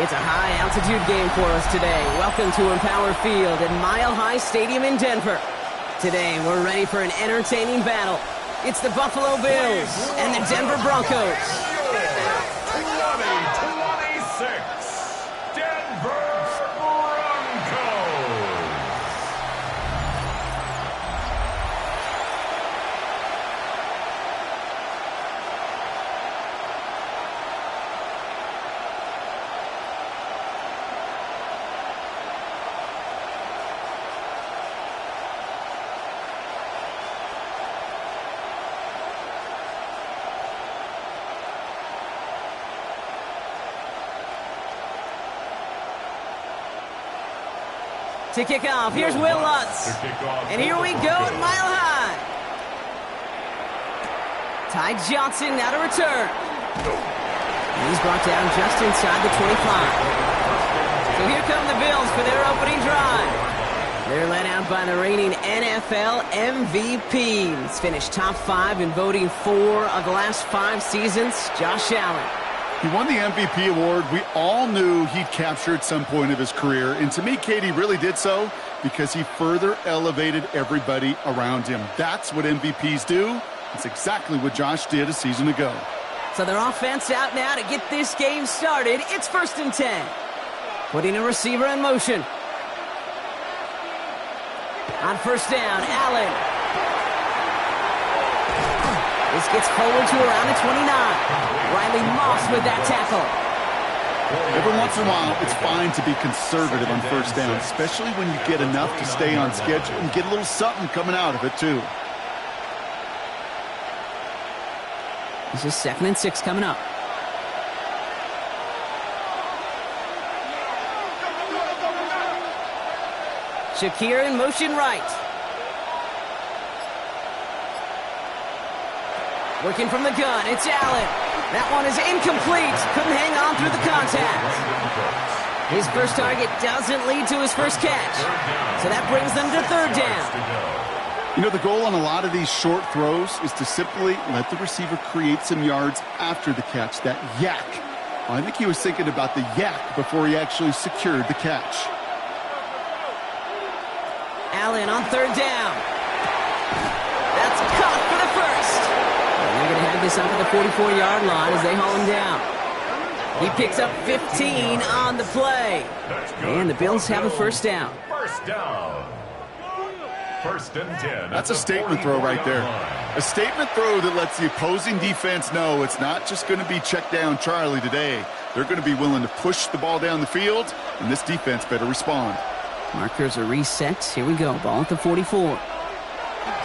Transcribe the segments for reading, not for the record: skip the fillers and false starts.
It's a high-altitude game for us today. Welcome to Empower Field at Mile High Stadium in Denver. Today, we're ready for an entertaining battle. It's the Buffalo Bills and the Denver Broncos. 2026 Denver Broncos. To kick off, here's Will Lutz. And here we go at Mile High. Ty Johnson now to return. And he's brought down just inside the 25. So here come the Bills for their opening drive. They're led out by the reigning NFL MVPs. Finished top 5 in voting 4 of the last 5 seasons, Josh Allen. He won the MVP award. We all knew he'd capture at some point of his career. And to me, Katie really did so because he further elevated everybody around him. That's what MVPs do. It's exactly what Josh did a season ago. So their offense out now to get this game started. It's 1st and 10. Putting a receiver in motion. On 1st down, Allen. This gets forward to around the 29. Riley Moss with that tackle. Every once in a while, it's fine to be conservative on 1st down, especially when you get enough to stay on schedule and get a little something coming out of it, too. This is 2nd and 6 coming up. Shakir in motion right. Working from the gun, it's Allen. That one is incomplete. Couldn't hang on through the contact. His first target doesn't lead to his first catch. So that brings them to 3rd down. You know, the goal on a lot of these short throws is to simply let the receiver create some yards after the catch, that yak. Well, I think he was thinking about the yak before he actually secured the catch. Allen on 3rd down. That's caught for the first. They're going to have this up at the 44-yard line as they haul him down. He picks up 15 on the play. And the Bills have a 1st down. 1st down. 1st and 10. That's a statement throw right there. A statement throw that lets the opposing defense know it's not just going to be check down Charlie today. They're going to be willing to push the ball down the field, and this defense better respond. Markers are reset. Here we go. Ball at the 44.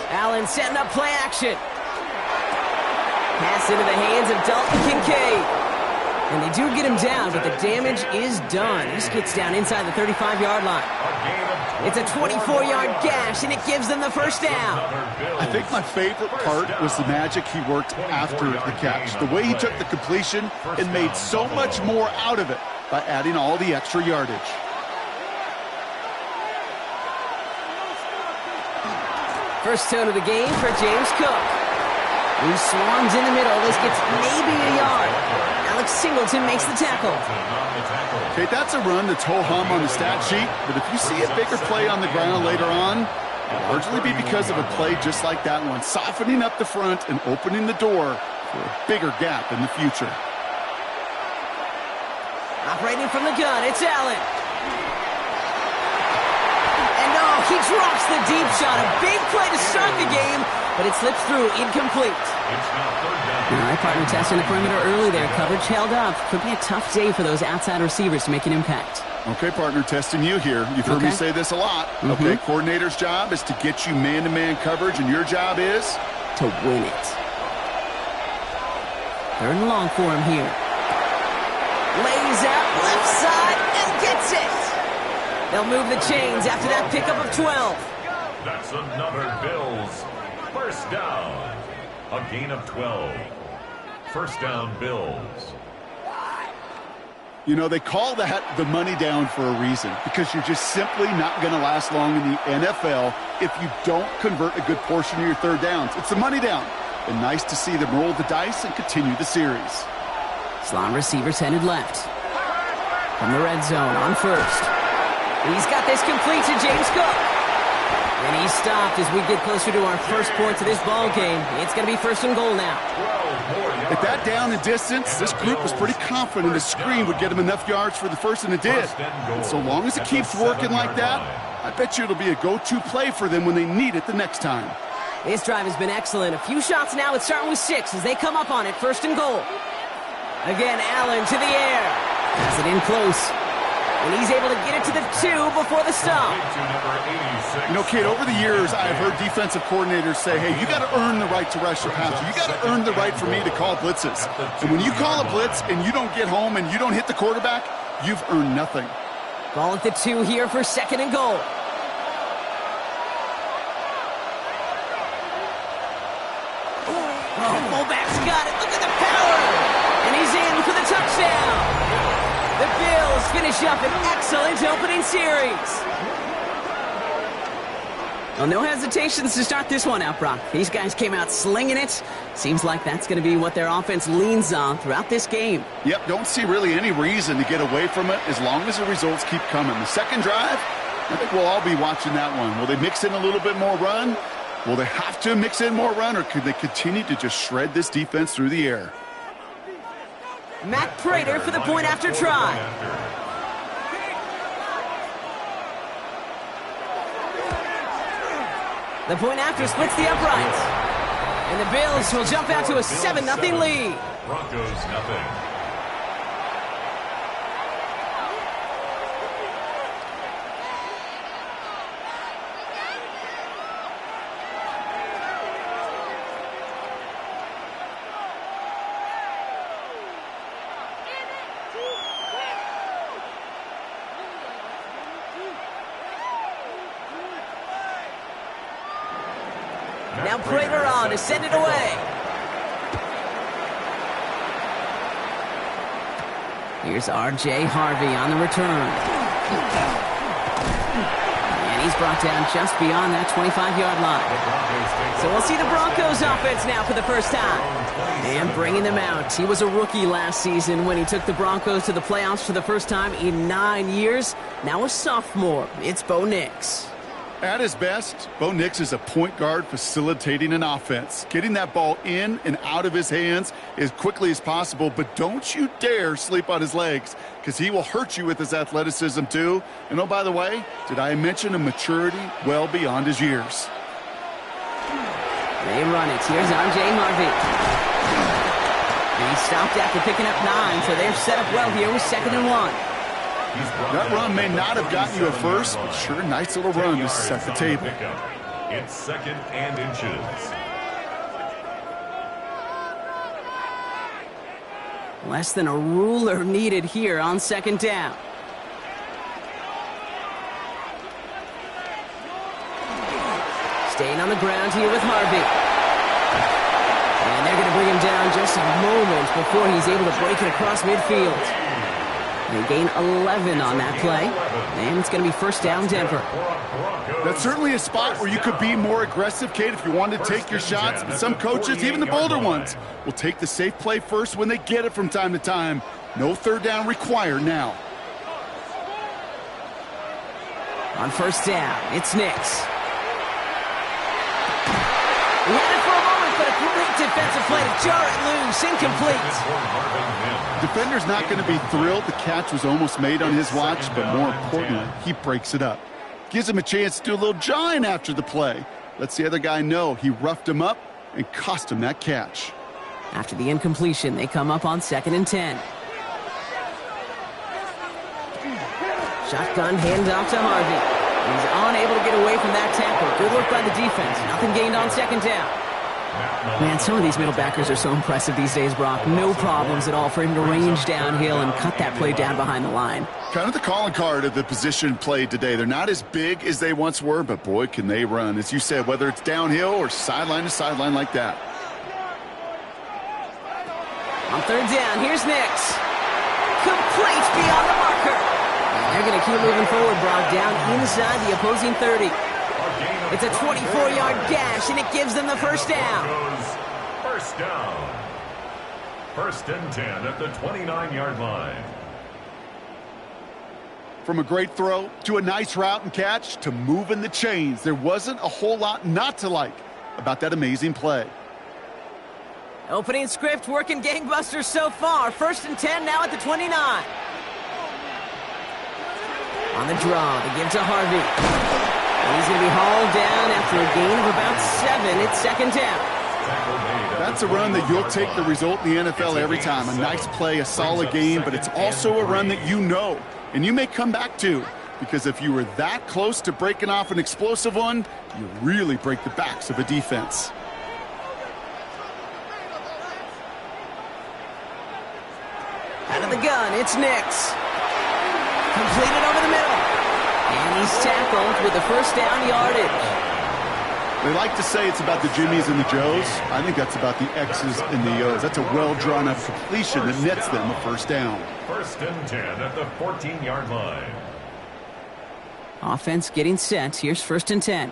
Allen setting up play action. Pass into the hands of Dalton Kincaid. And they do get him down, but the damage is done. This gets down inside the 35-yard line. It's a 24-yard gash, and it gives them the 1st down. I think my favorite part was the magic he worked after the catch. The way he took the completion and made so much more out of it by adding all the extra yardage. First tone of the game for James Cook. He swarms in the middle. This gets maybe a yard. Alex Singleton makes the tackle. Okay, that's a run that's ho-hum on the stat sheet, but if you see a bigger play on the ground later on, it'll largely be because of a play just like that one, softening up the front and opening the door for a bigger gap in the future. Operating from the gun, it's Allen. And no, he drops the deep shot. A big play to start the game, but it slips through, incomplete. All right, partner testing the perimeter early there. Coverage held up. Could be a tough day for those outside receivers to make an impact. Okay, partner, testing you here. You've heard me say this a lot. Okay, coordinator's job is to get you man-to-man coverage, and your job is? To win it. 3rd and long for him here. Lays out left side and gets it. They'll move the chains after that pickup of 12. That's another Bills 1st down. A gain of 12. 1st down, Bills. You know, they call that the money down for a reason, because you're just simply not going to last long in the NFL if you don't convert a good portion of your 3rd downs. It's the money down. And nice to see them roll the dice and continue the series. Slot receivers headed left. From the red zone on first. He's got this complete to James Cook. And he's stopped as we get closer to our first points of this ball game. It's going to be first and goal now. At that down and distance, this group was pretty confident the screen would get him enough yards for the first, and it did. And so long as it keeps working like that, I bet you it'll be a go-to play for them when they need it the next time. This drive has been excellent. A few shots now. It's starting with 6 as they come up on it. First and goal. Again, Allen to the air. Has it in close. And he's able to get it to the 2 before the stop. You know, Kate, over the years, I've heard defensive coordinators say, hey, you got to earn the right to rush your passer. You got to earn the right for me to call blitzes. And when you call a blitz and you don't get home and you don't hit the quarterback, you've earned nothing. Ball at the 2 here for second and goal. Oh, fullback's got it. Look at the power. And he's in for the touchdown. The Bills finish up an excellent opening series. Well, no hesitations to start this one out, Brock. These guys came out slinging it. Seems like that's going to be what their offense leans on throughout this game. Yep, don't see really any reason to get away from it as long as the results keep coming. The second drive, I think we'll all be watching that one. Will they mix in a little bit more run? Will they have to mix in more run, or could they continue to just shred this defense through the air? Matt Prater for the point after try. The point after splits the uprights. And the Bills will jump out to a 7-0 lead. Broncos nothing. Now Prater on to send it away. Here's R.J. Harvey on the return. And he's brought down just beyond that 25-yard line. So we'll see the Broncos offense now for the first time. And bringing them out. He was a rookie last season when he took the Broncos to the playoffs for the first time in 9 years. Now a sophomore. It's Bo Nix. At his best, Bo Nix is a point guard facilitating an offense, getting that ball in and out of his hands as quickly as possible, but don't you dare sleep on his legs, because he will hurt you with his athleticism too. And oh, by the way, did I mention a maturity well beyond his years? They run it. Here's R.J. Harvey. And he stopped after picking up 9, so they're set up well here with 2nd and 1. That run may not have gotten you a first, but sure, nice little run to set the table. It's 2nd and inches. Less than a ruler needed here on 2nd down. Staying on the ground here with Harvey. And they're going to bring him down just a moment before he's able to break it across midfield. They gain 11 on that play, and it's going to be first down Denver. That's certainly a spot where you could be more aggressive, Kate, if you wanted to take your shots. But some coaches, even the bolder ones, will take the safe play first when they get it from time to time. No third down required now. On first down, it's Nix. He had it for a moment, but a great defensive play to jar it loose, incomplete. Defender's not going to be thrilled. The catch was almost made on his watch, but more importantly, he breaks it up. Gives him a chance to do a little jawing after the play. Lets the other guy know he roughed him up and cost him that catch. After the incompletion, they come up on 2nd and 10. Shotgun handoff to Harvey. He's unable to get away from that tackle. Good work by the defense. Nothing gained on 2nd down. Man, some of these middle backers are so impressive these days, Brock. No problems at all for him to range downhill and cut that play down behind the line. Kind of the calling card of the position played today. They're not as big as they once were, but boy, can they run. As you said, whether it's downhill or sideline to sideline like that. On 3rd down, here's Nix. Complete beyond the marker. And they're going to keep moving forward, Brock, down inside the opposing 30. It's a 24-yard gash, and it gives them the first down. First down. 1st and 10 at the 29-yard line. From a great throw to a nice route and catch to moving the chains, there wasn't a whole lot not to like about that amazing play. Opening script working gangbusters so far. 1st and 10 now at the 29. On the draw, they give to Harvey. And he's going to be hauled down after a gain of about 7. It's 2nd down. That's a run that you'll take the result in the NFL every time. A nice play, a solid game, but it's also a run that you know and you may come back to, because if you were that close to breaking off an explosive one, you really break the backs of a defense. Out of the gun, it's Nix. Completed over the middle. And he's tackled with the 1st down yardage. They like to say it's about the Jimmies and the Joes. I think that's about the X's and the O's. That's a well-drawn-up completion that nets them a 1st down. 1st and 10 at the 14-yard line. Offense getting set. Here's 1st and 10.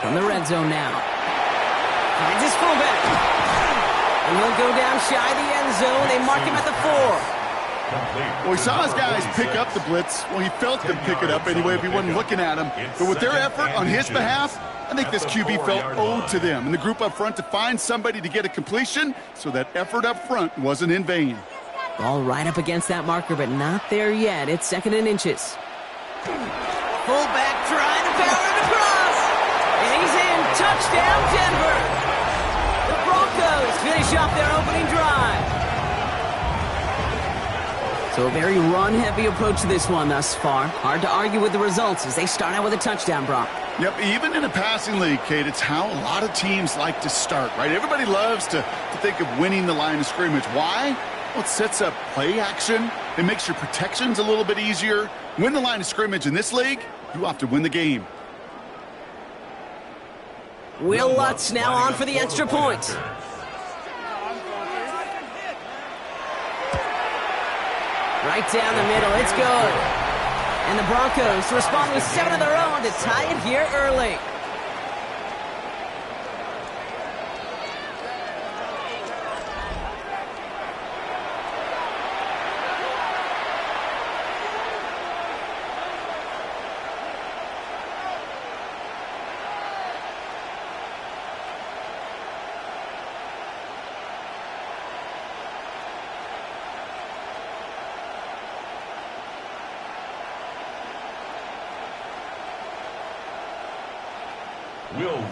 From the red zone now. Finds his fullback. And he'll go down shy of the end zone. They mark him at the 4. Well, he saw his guys pick up the blitz. Well, he felt them pick it up anyway if he wasn't looking at him. But with their effort on his behalf, I think this QB felt owed to them and the group up front to find somebody to get a completion, so that effort up front wasn't in vain. Ball right up against that marker, but not there yet. It's 2nd and inches. Fullback trying to power it across. And he's in. Touchdown, Denver. The Broncos finish off their opening drive. So a very run-heavy approach to this one thus far. Hard to argue with the results as they start out with a touchdown, Brock. Yep, even in a passing league, Kate, it's how a lot of teams like to start, right? Everybody loves to think of winning the line of scrimmage. Why? Well, it sets up play action. It makes your protections a little bit easier. Win the line of scrimmage in this league, you have to win the game. Will Lutz now on for the extra point. Right down the middle, it's good. And the Broncos respond with 7 of their own to tie it here early.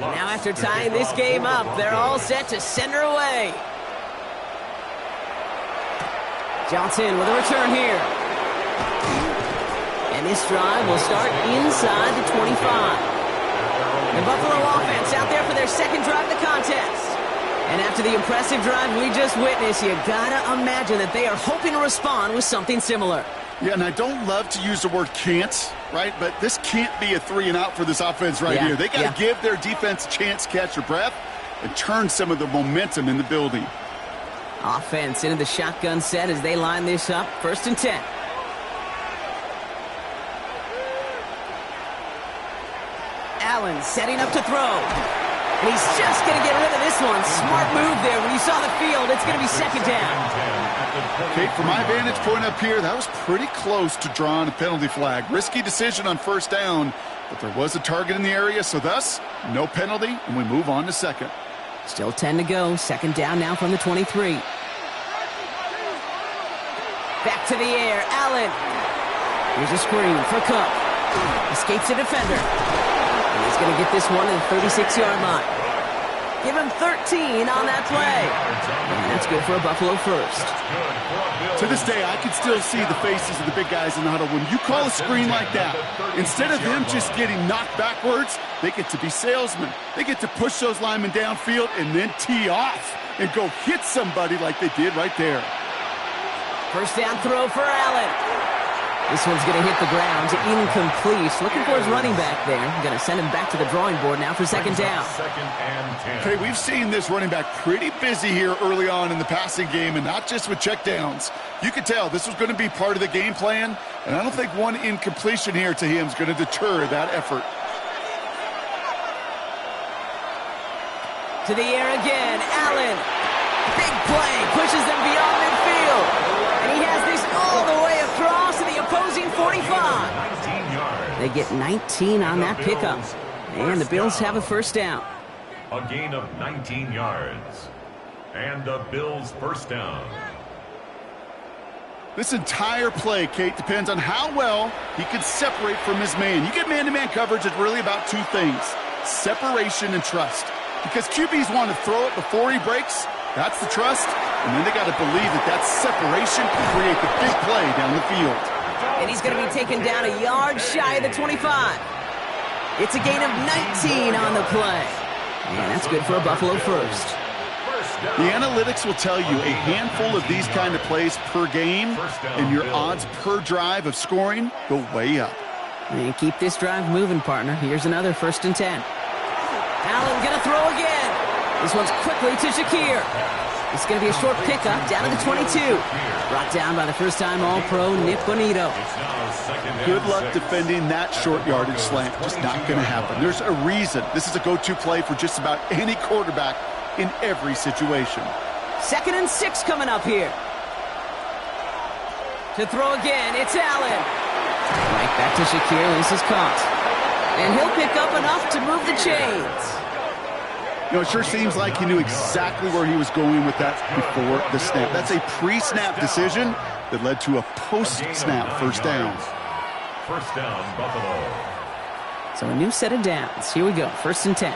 Now after tying this game up, they're all set to send her away. Johnson with a return here. And this drive will start inside the 25. The Buffalo offense out there for their 2nd drive of the contest. And after the impressive drive we just witnessed, you gotta imagine that they are hoping to respond with something similar. Yeah, and I don't love to use the word can't, right? But this can't be a 3-and-out for this offense here. They got to give their defense a chance to catch their breath and turn some of the momentum in the building. Offense into the shotgun set as they line this up. 1st and 10. Allen setting up to throw. And he's just going to get rid of this one. Smart move there. When you saw the field, it's going to be 2nd down. Kate, from my vantage point up here, that was pretty close to drawing a penalty flag. Risky decision on 1st down, but there was a target in the area, so thus, no penalty, and we move on to 2nd. Still 10 to go. 2nd down now from the 23. Back to the air. Allen. Here's a screen for Cook. Escapes the defender. And he's going to get this one to the 36-yard line. Give him 13 on that play. And that's good for a Buffalo 1st. To this day, I can still see the faces of the big guys in the huddle. When you call a screen like that, instead of them just getting knocked backwards, they get to be salesmen. They get to push those linemen downfield and then tee off and go hit somebody like they did right there. 1st down throw for Allen. This one's going to hit the ground. Incomplete. Looking for his running back there. Going to send him back to the drawing board now for 2nd down. 2nd and 10. Okay, we've seen this running back pretty busy here early on in the passing game, and not just with checkdowns. You could tell this was going to be part of the game plan, and I don't think one incompletion here to him is going to deter that effort. To the air again. Allen. Big play, pushes them beyond midfield. And he has this all the way across to the opposing 45. They get 19 on that pickup. And the Bills have a first down. A gain of 19 yards. And the Bills first down. This entire play, Kate, depends on how well he can separate from his man. You get man-to-man coverage, it's really about two things: separation and trust. Because QBs want to throw it before he breaks. That's the trust. And then they got to believe that that separation can create the big play down the field. And he's going to be taken down a yard shy of the 25. It's a gain of 19 on the play. And that's good for a Buffalo first. The analytics will tell you a handful of these kind of plays per game, and your odds per drive of scoring go way up. And keep this drive moving, partner. Here's another 1st and 10. Allen going to throw again. This one's quickly to Shakir. It's going to be a short pickup down to the 22. Brought down by the first-time All-Pro Nick Bonito. Good luck defending that short yardage slant. Just not going to happen. There's a reason this is a go-to play for just about any quarterback in every situation. 2nd and 6 coming up here. To throw again, it's Allen. Right back to Shakir. This is caught. And he'll pick up enough to move the chains. You know, it sure seems like he knew exactly where he was going with that before the snap. That's a pre-snap decision that led to a post-snap first down. First down, Buffalo. So a new set of downs. Here we go, 1st and 10.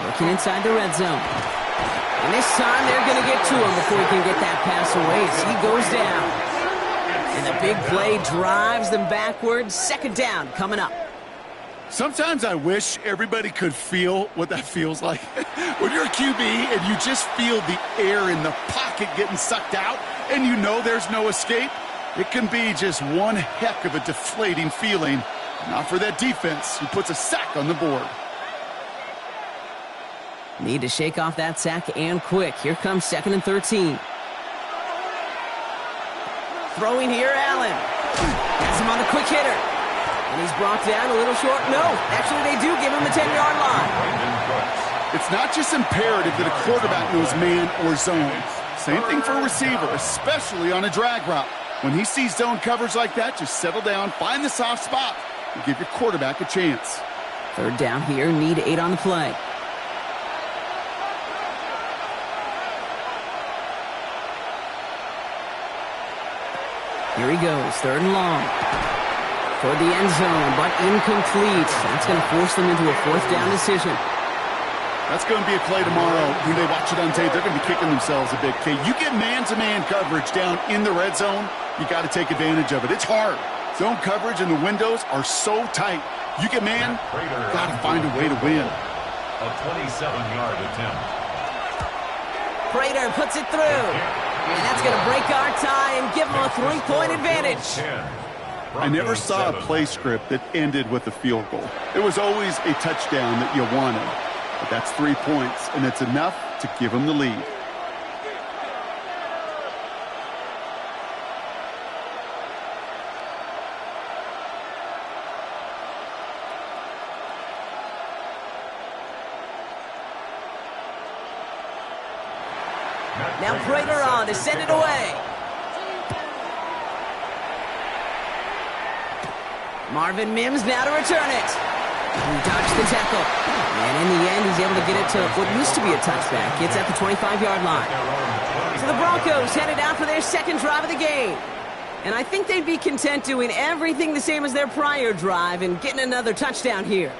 Looking inside the red zone. And this time they're going to get to him before he can get that pass away as he goes down. And the big play drives them backwards. 2nd down coming up. Sometimes I wish everybody could feel what that feels like. When you're a QB and you just feel the air in the pocket getting sucked out and you know there's no escape, it can be just one heck of a deflating feeling. Not for that defense who puts a sack on the board. Need to shake off that sack and quick. Here comes 2nd and 13. Throwing here, Allen. Has him on the quick hitter. And he's brought down a little short. No, actually they do give him the 10-yard line. It's not just imperative that a quarterback knows man or zone. Same thing for a receiver, especially on a drag route. When he sees zone coverage like that, just settle down, find the soft spot, and give your quarterback a chance. 3rd down here, need 8 on the play. Here he goes, 3rd and long. Toward the end zone, but incomplete. That's going to force them into a 4th down decision. That's going to be a play tomorrow. When they watch it on tape, they're going to be kicking themselves a bit. Okay, you get man-to-man coverage down in the red zone, you got to take advantage of it. It's hard. Zone coverage and the windows are so tight. You get man, got to find a way to win. A 27-yard attempt. Prater puts it through. And that's going to break our tie and give them a 3-point advantage. I never saw a play script that ended with a field goal. There was always a touchdown that you wanted. But that's 3 points, and it's enough to give them the lead. Now Prater on to send it away. Marvin Mims now to return it. He dodged the tackle. And in the end, he's able to get it to what used to be a touchback. It's at the 25-yard line. So the Broncos headed out for their 2nd drive of the game. And I think they'd be content doing everything the same as their prior drive and getting another touchdown here.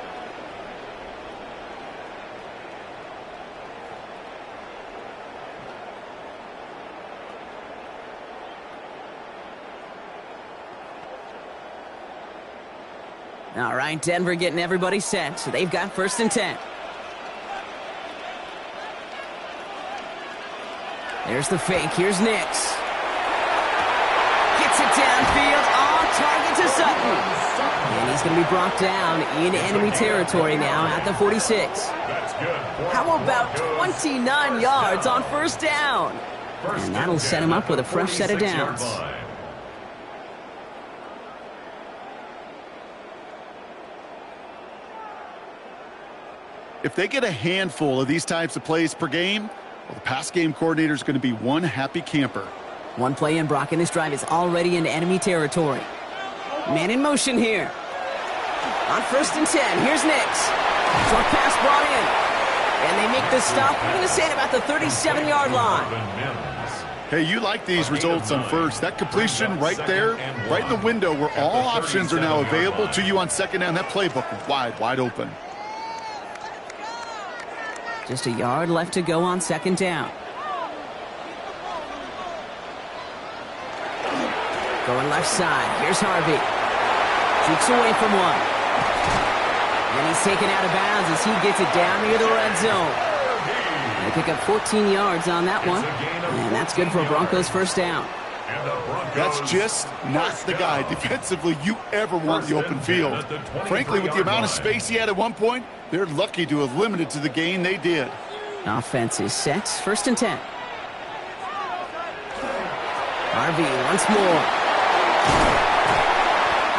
All right, Denver getting everybody set. So they've got 1st and 10. There's the fake. Here's Nix. Gets it downfield. On target to Sutton. And he's going to be brought down in enemy territory now at the 46. How about 29 yards on 1st down? And that'll set him up with a fresh set of downs. If they get a handful of these types of plays per game, well, the pass game coordinator is going to be one happy camper. One play in, Brock, and this drive is already into enemy territory. Man in motion here. On 1st and 10, here's Nix. Short pass brought in. And they make the stop. We're going to say at about the 37-yard line. Hey, you like these results on first. That completion right there, right in the window where all options are now available to you on second down. That playbook wide open. Just a yard left to go on 2nd down. Going left side. Here's Harvey. Jukes away from one. And he's taken out of bounds as he gets it down near the red zone. They pick up 14 yards on that one. And that's good for a Broncos 1st down. That's just not the guy defensively you ever want in the open field. Frankly, with the amount of space he had at one point, they're lucky to have limited to the gain they did. Offense is set. 1st and 10. Harvey once more.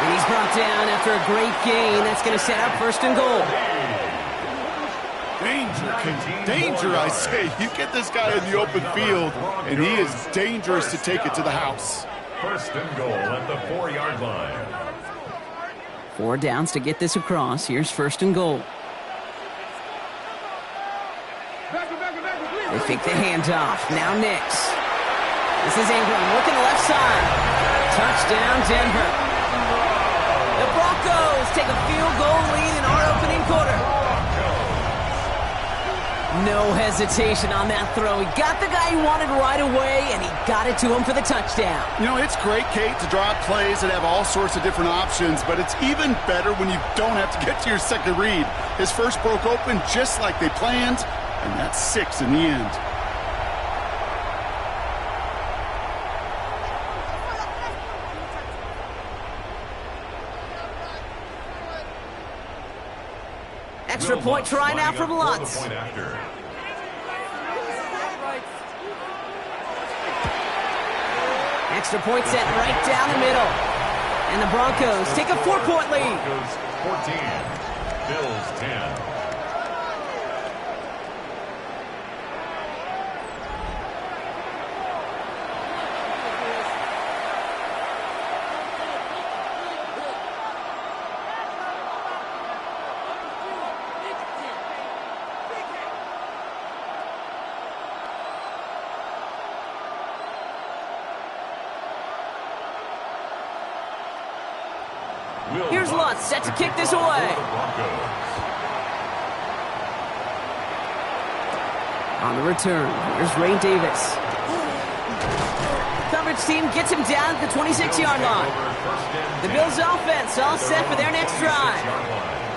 And he's brought down after a great gain. That's going to set up 1st and goal. Danger, I say. You get this guy in the open field, and he is dangerous to take it to the house. 1st and goal at the 4-yard line. 4 downs to get this across. Here's 1st and goal. They fake the handoff. Now Nix. This is Ingram working the left side. Touchdown, Denver. The Broncos take a field goal lead in our opening quarter. No hesitation on that throw. He got the guy he wanted right away, and he got it to him for the touchdown. You know, it's great, Kate, to draw up plays that have all sorts of different options, but it's even better when you don't have to get to your second read. His first broke open just like they planned, and that's 6 in the end. Extra point try now from Lutz. Extra point set right down the middle. And the Broncos take a 4-point lead. Broncos 14, Bills 10. Here's Lutz set to kick this away. On the return, here's Ray Davis. Coverage team gets him down at the 26-yard line. The Bills offense all set for their next drive.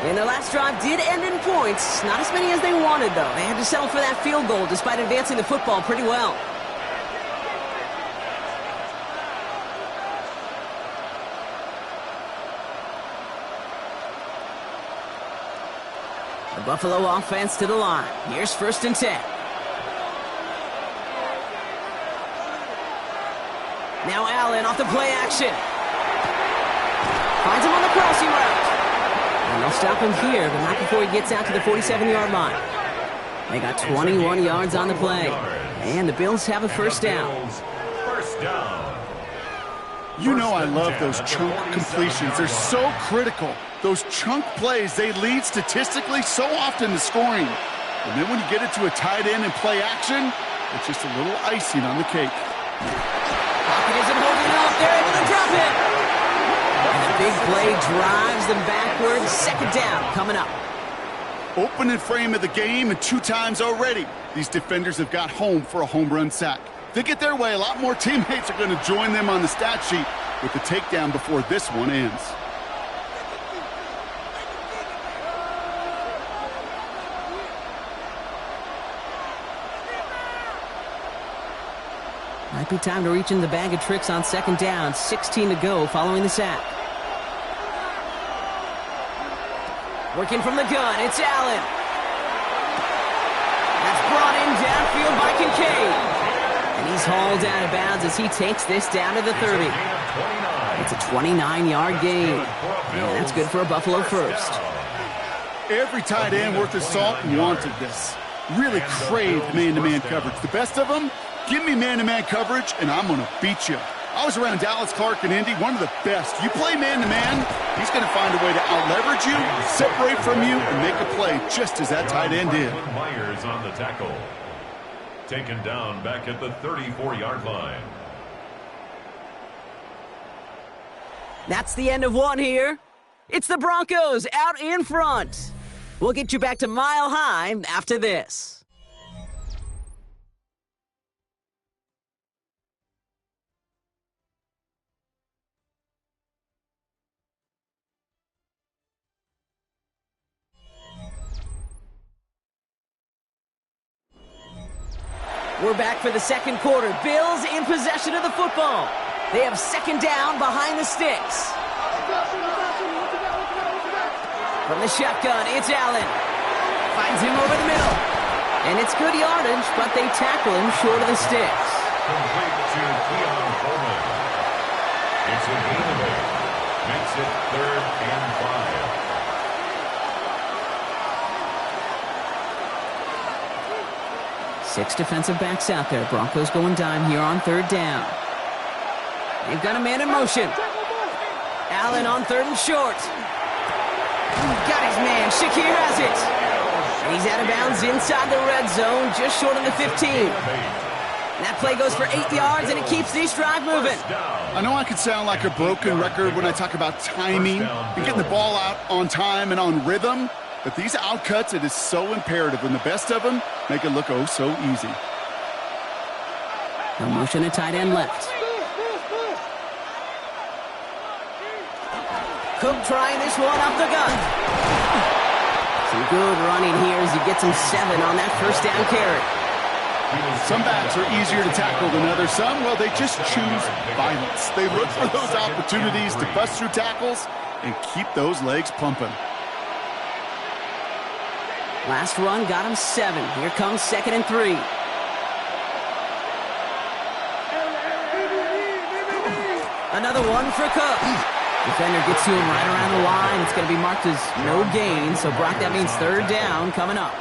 And their last drive did end in points. Not as many as they wanted, though. They had to settle for that field goal despite advancing the football pretty well. The Buffalo offense to the line. Here's 1st and 10. Now Allen off the play action. Finds him on the crossing route. And they'll stop him here, but not before he gets out to the 47-yard line. They got 21 yards on the play. And the Bills have a 1st down. First down. You know I love those chunk completions. They're so critical. Those chunk plays, they lead statistically so often to scoring. And then when you get it to a tight end and play action, it's just a little icing on the cake. Pocket isn't holding up. They're able to drop it. And the big play drives them backwards. 2nd down coming up. Opening frame of the game, and 2 times already, these defenders have got home for a home run sack. If they get their way, a lot more teammates are going to join them on the stat sheet with the takedown before this one ends. Might be time to reach in the bag of tricks on 2nd down. 16 to go following the sack. Working from the gun, it's Allen. That's brought in downfield by Kincaid. And he's hauled out of bounds as he takes this down to the 30. It's a 29-yard gain. And that's good for a Buffalo 1st. Every tight end worth his salt wanted this. Really craved man-to-man coverage. The best of them, give me man-to-man coverage, and I'm going to beat you. I was around Dallas Clark and Indy, one of the best. You play man-to-man, he's going to find a way to out-leverage you, separate from you, and make a play just as that tight end did. Myers on the tackle. Taken down back at the 34-yard line. That's the end of one here. It's the Broncos out in front. We'll get you back to Mile High after this. We're back for the second quarter. Bills in possession of the football. They have second down behind the sticks. From the shotgun, it's Allen. Finds him over the middle. And it's good yardage, but they tackle him short of the sticks. Complete to Keon Coleman. It's a gain of 8. Makes it 3rd and 5. Six defensive backs out there. Broncos going dime here on third down. They've got a man in motion. Allen on 3rd and short. Got his man. Shakir has it. And he's out of bounds inside the red zone, just short of the 15. And that play goes for 8 yards, and it keeps this drive moving. I know I could sound like a broken record when I talk about timing and getting the ball out on time and on rhythm, but these outcuts, it is so imperative. When the best of them make it look oh so easy. No motion at tight end left. Cook trying this one up the gut. Some good running here as he gets him 7 on that first down carry. Some backs are easier to tackle than others. Some, well, they just choose violence. They look for those opportunities to bust through tackles and keep those legs pumping. Last run got him 7. Here comes 2nd and 3. Another one for Cook. Defender gets to him right around the line. It's going to be marked as no gain. So, Brock, that means 3rd down coming up.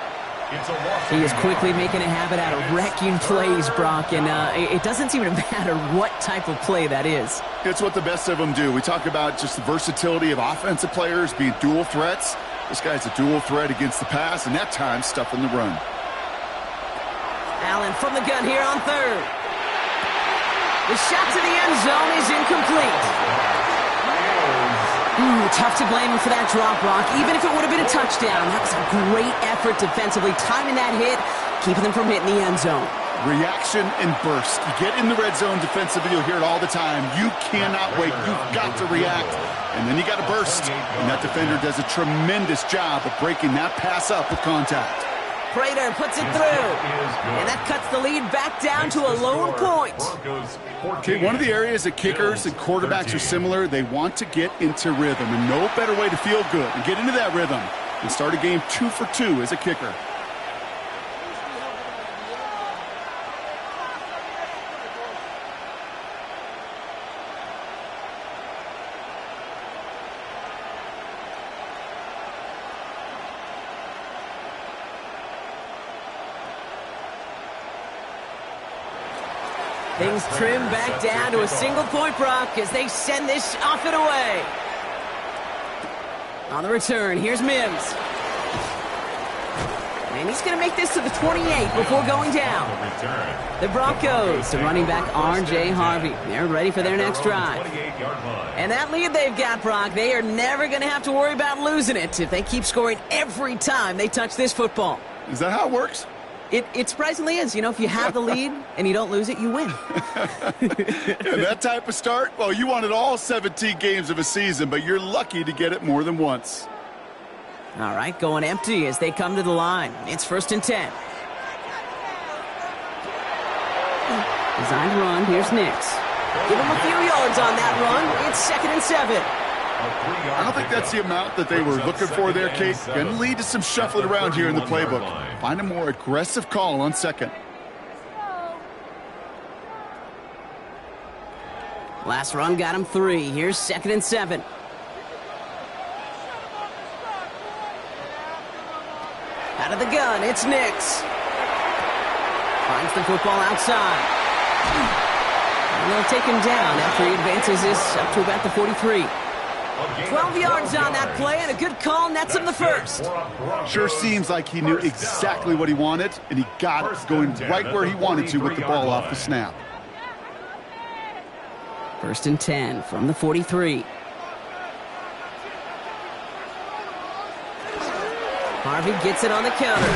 He is quickly making a habit out of wrecking plays, Brock, and it doesn't seem to matter what type of play that is. It's what the best of them do. We talk about just the versatility of offensive players being dual threats. This guy's a dual threat against the pass, and that time stuffing the run. Allen from the gun here on 3rd. The shot to the end zone is incomplete. Tough to blame him for that drop, Brock. Even if it would have been a touchdown, that was a great effort defensively, timing that hit, keeping them from hitting the end zone. Reaction and burst. You get in the red zone defensively, you'll hear it all the time. You cannot wait. You've got to react. And then you got to burst. And that defender does a tremendous job of breaking that pass up with contact. Prater puts it through. And that cuts the lead back down to a lone point. Okay, one of the areas that kickers and quarterbacks are similar, they want to get into rhythm. And no better way to feel good and get into that rhythm than start a game 2 for 2 as a kicker. Things trim back down to a single point, Brock, as they send this off and away. On the return, here's Mims. And he's going to make this to the 28 before going down. The Broncos, the running back R.J. Harvey. They're ready for their next drive. And that lead they've got, Brock, they are never going to have to worry about losing it if they keep scoring every time they touch this football. Is that how it works? It surprisingly is. You know, if you have the lead and you don't lose it, you win. And that type of start, well, you wanted all 17 games of a season, but you're lucky to get it more than once. All right, going empty as they come to the line. It's 1st and 10. Designed run. Here's Nix. Give him a few yards on that run. It's 2nd and 7. I don't think that's the amount that they were looking for there, Kate. Going to lead to some shuffling around here in the playbook. Find a more aggressive call on 2nd. Last run got him 3. Here's 2nd and 7. gun. It's Nix. Finds the football outside. And they'll take him down after he advances this up to about the 43. 12 yards on that play, and a good call nets him the first. Sure seems like he knew exactly what he wanted, and he got it going right where he wanted to with the ball off the snap. 1st and 10 from the 43. Harvey gets it on the counter.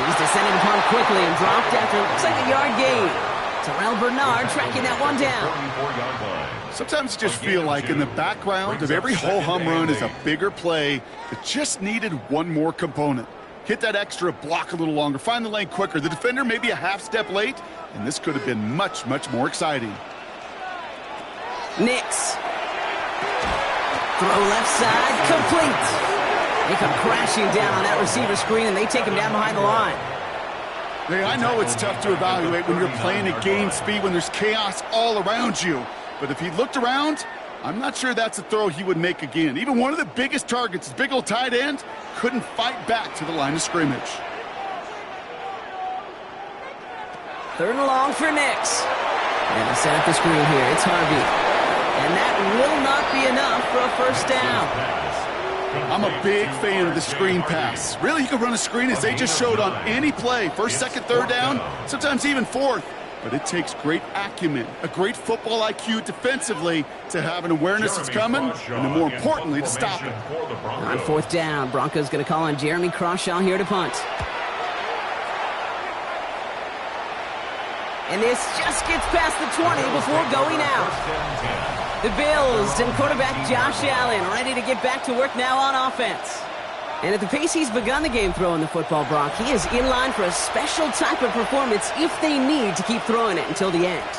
He's descended upon quickly and dropped after looks like a yard gain. Terrell Bernard tracking that one down. Sometimes you just feel like in the background of every ho-hum run is a bigger play that just needed one more component. Hit that extra block a little longer, find the lane quicker. The defender maybe a half step late, and this could have been much, much more exciting. Nix. Throw left side, complete. They come crashing down on that receiver screen, and they take him down behind the line. Hey, I know it's tough to evaluate when you're playing at game speed, when there's chaos all around you. But if he looked around, I'm not sure that's a throw he would make again. Even one of the biggest targets, his big old tight end, couldn't fight back to the line of scrimmage. 3rd and long for Nix. And to set up the screen here, it's Harvey. And that will not be enough for a first down. I'm a big fan of the screen pass. Really, you can run a screen as they just showed on any play. 1st, 2nd, 3rd down, sometimes even 4th. But it takes great acumen, a great football IQ defensively to have an awareness it's coming, and then more importantly, to stop it. On 4th down, Broncos going to call on Jeremy Crawshaw here to punt. And this just gets past the 20 before going out. The Bills and quarterback Josh Allen ready to get back to work now on offense. And at the pace he's begun the game throwing the football, Brock, he is in line for a special type of performance if they need to keep throwing it until the end.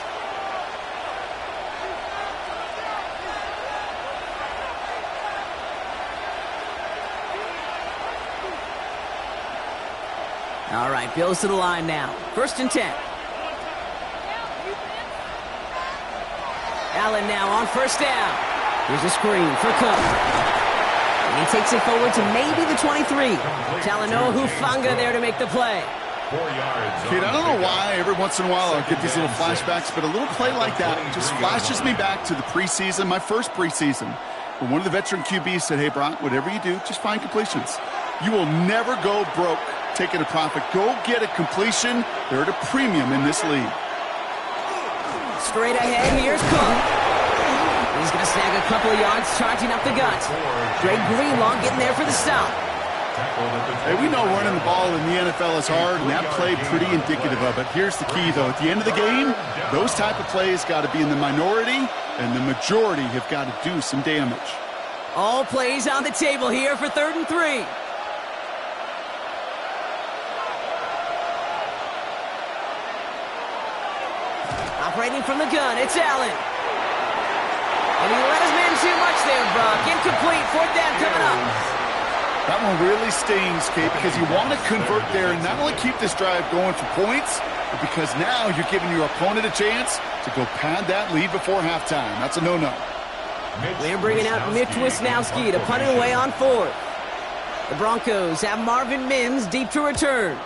All right, Bills to the line now. 1st and 10. Allen now on 1st down. Here's a screen for Cook. And he takes it forward to maybe the 23. Talanoa Hufanga there to make the play. 4 yards. Kid, I don't know why every once in a while I'll get these little flashbacks, but a little play like that just flashes me back to the preseason, my first preseason, when one of the veteran QBs said, hey, Brock, whatever you do, just find completions. You will never go broke taking a profit. Go get a completion. They're at a premium in this league. Straight ahead, here's Cook. He's going to snag a couple of yards, charging up the gut. Greg Greenlaw getting there for the stop. Hey, we know running the ball in the NFL is hard, and that play pretty indicative of it. Here's the key, though. At the end of the game, those type of plays got to be in the minority, and the majority have got to do some damage. All plays on the table here for 3rd and 3. Operating from the gun, it's Allen. And he let his man too much there, Brock. Incomplete, 4th down coming up. That one really stings, Kate, because you want to convert there and not only keep this drive going for points, but because now you're giving your opponent a chance to go pad that lead before halftime. That's a no-no. They're bringing out Mitch Wisnowski to punt it away on 4th. The Broncos have Marvin Mims deep to return.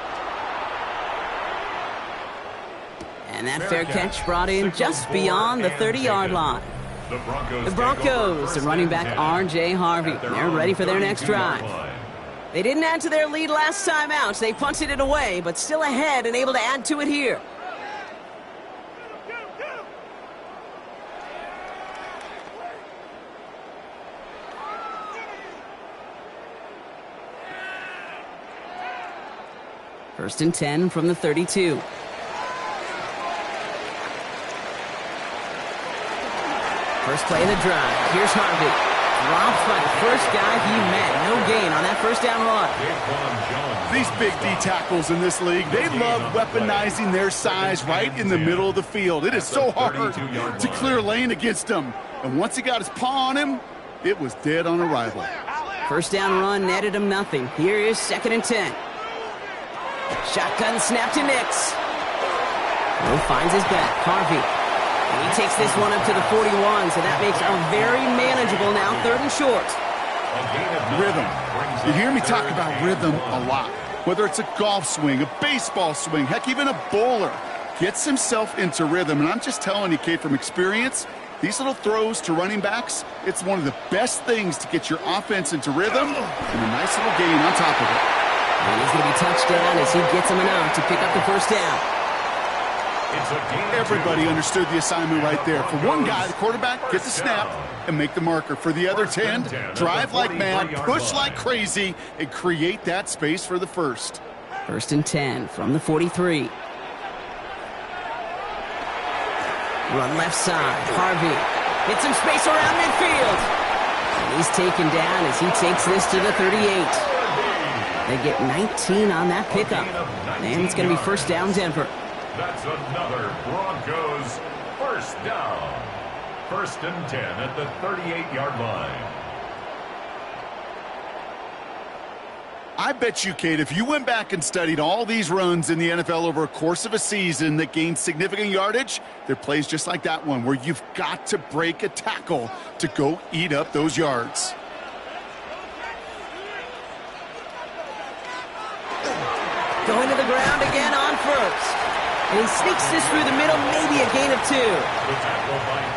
And that fair catch brought in just beyond the 30-yard line. The Broncos are running back R.J. Harvey. They're ready for their next drive. They didn't add to their lead last time out. They punted it away, but still ahead and able to add to it here. First and 10 from the 32. First play of the drive. Here's Harvey. Dropped by the first guy he met. No gain on that 1st down run. These big D tackles in this league, they love weaponizing their size right in the middle of the field. It is so hard to clear lane against them. And once he got his paw on him, it was dead on arrival. 1st down run netted him nothing. Here is 2nd and 10. Shotgun snap to Nix. Will finds his back. Harvey. And he takes this one up to the 41, so that makes a very manageable now 3rd and short. Rhythm. You hear me talk about rhythm a lot. Whether it's a golf swing, a baseball swing, heck, even a bowler, gets himself into rhythm. And I'm just telling you, Kate, from experience, these little throws to running backs, it's one of the best things to get your offense into rhythm and a nice little gain on top of it. And he's going to be touchdown as he gets him enough to pick up the first down. Everybody understood the assignment right there. For one guy, the quarterback, get the snap and make the marker. For the other 10, drive like mad, push like crazy, and create that space for the first. 1st and 10 from the 43. Run left side. Harvey gets some space around midfield. And he's taken down as he takes this to the 38. They get 19 on that pickup. And it's going to be first down, Denver. That's another Broncos first down. 1st and 10 at the 38-yard line. I bet you, Kate, if you went back and studied all these runs in the NFL over a course of a season that gained significant yardage, there are plays just like that one where you've got to break a tackle to go eat up those yards. Going to the ground again on first. And he sneaks this through the middle, maybe a gain of 2.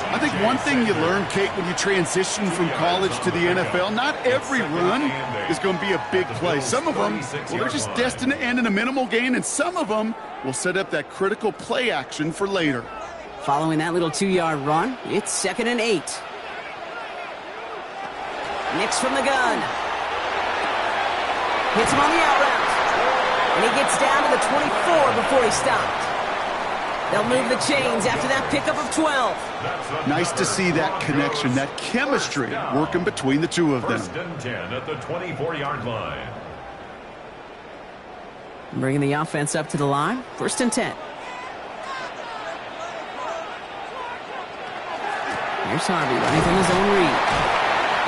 I think one thing you learn, Kate, when you transition from college to the NFL, not every run is going to be a big play. Some of them, well, they're just destined to end in a minimal gain, and some of them will set up that critical play action for later. Following that little 2-yard run, it's 2nd and 8. Nix from the gun. Hits him on the out route. And he gets down to the 24 before he stopped. They'll move the chains after that pickup of 12. Nice to see that connection, that chemistry working between the two of them. 1st and 10 at the 24-yard line. Bringing the offense up to the line. 1st and 10. Here's Harvey running from his own read.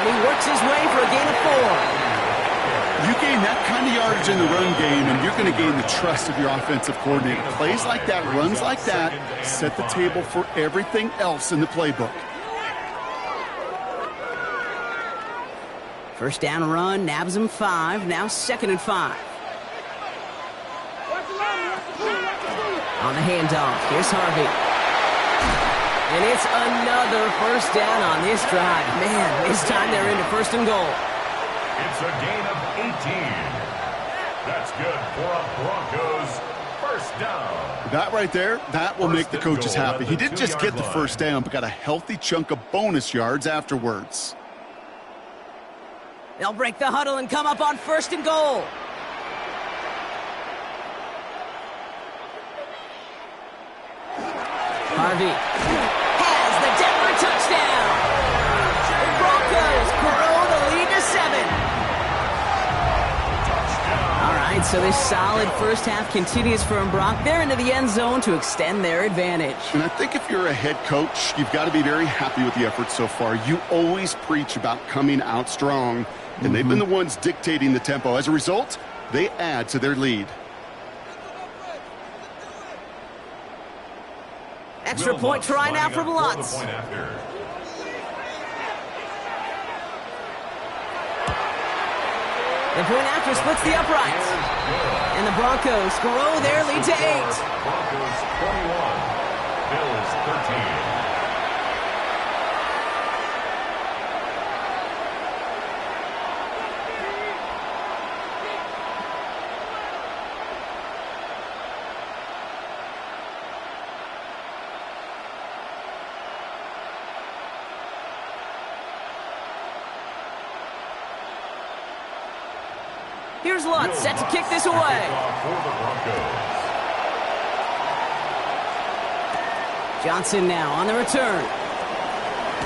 And he works his way for a gain of 4. You gain that kind of yardage in the run game, and you're going to gain the trust of your offensive coordinator. Plays like that, runs like that, set the table for everything else in the playbook. First down run, nabs him 5, now 2nd and 5. On the handoff, here's Harvey. And it's another first down on this drive. Man, this time they're into 1st and goal. It's a gain of 18. That's good for a Broncos first down. That right there, that will make the coaches happy. He didn't just get the first down, but got a healthy chunk of bonus yards afterwards. They'll break the huddle and come up on 1st and goal. Harvey has the Denver touchdown. The Broncos grow the lead to 7. All right, so this solid first half continues from Brock. They're into the end zone to extend their advantage. And I think if you're a head coach, you've got to be very happy with the effort so far. You always preach about coming out strong, and they've been the ones dictating the tempo. As a result, they add to their lead. Extra point try now from Lutz. The point after splits the uprights. And the Broncos grow their lead to 8. Broncos 21, Bills 13. Here's Lutz set to kick this away. Johnson now on the return.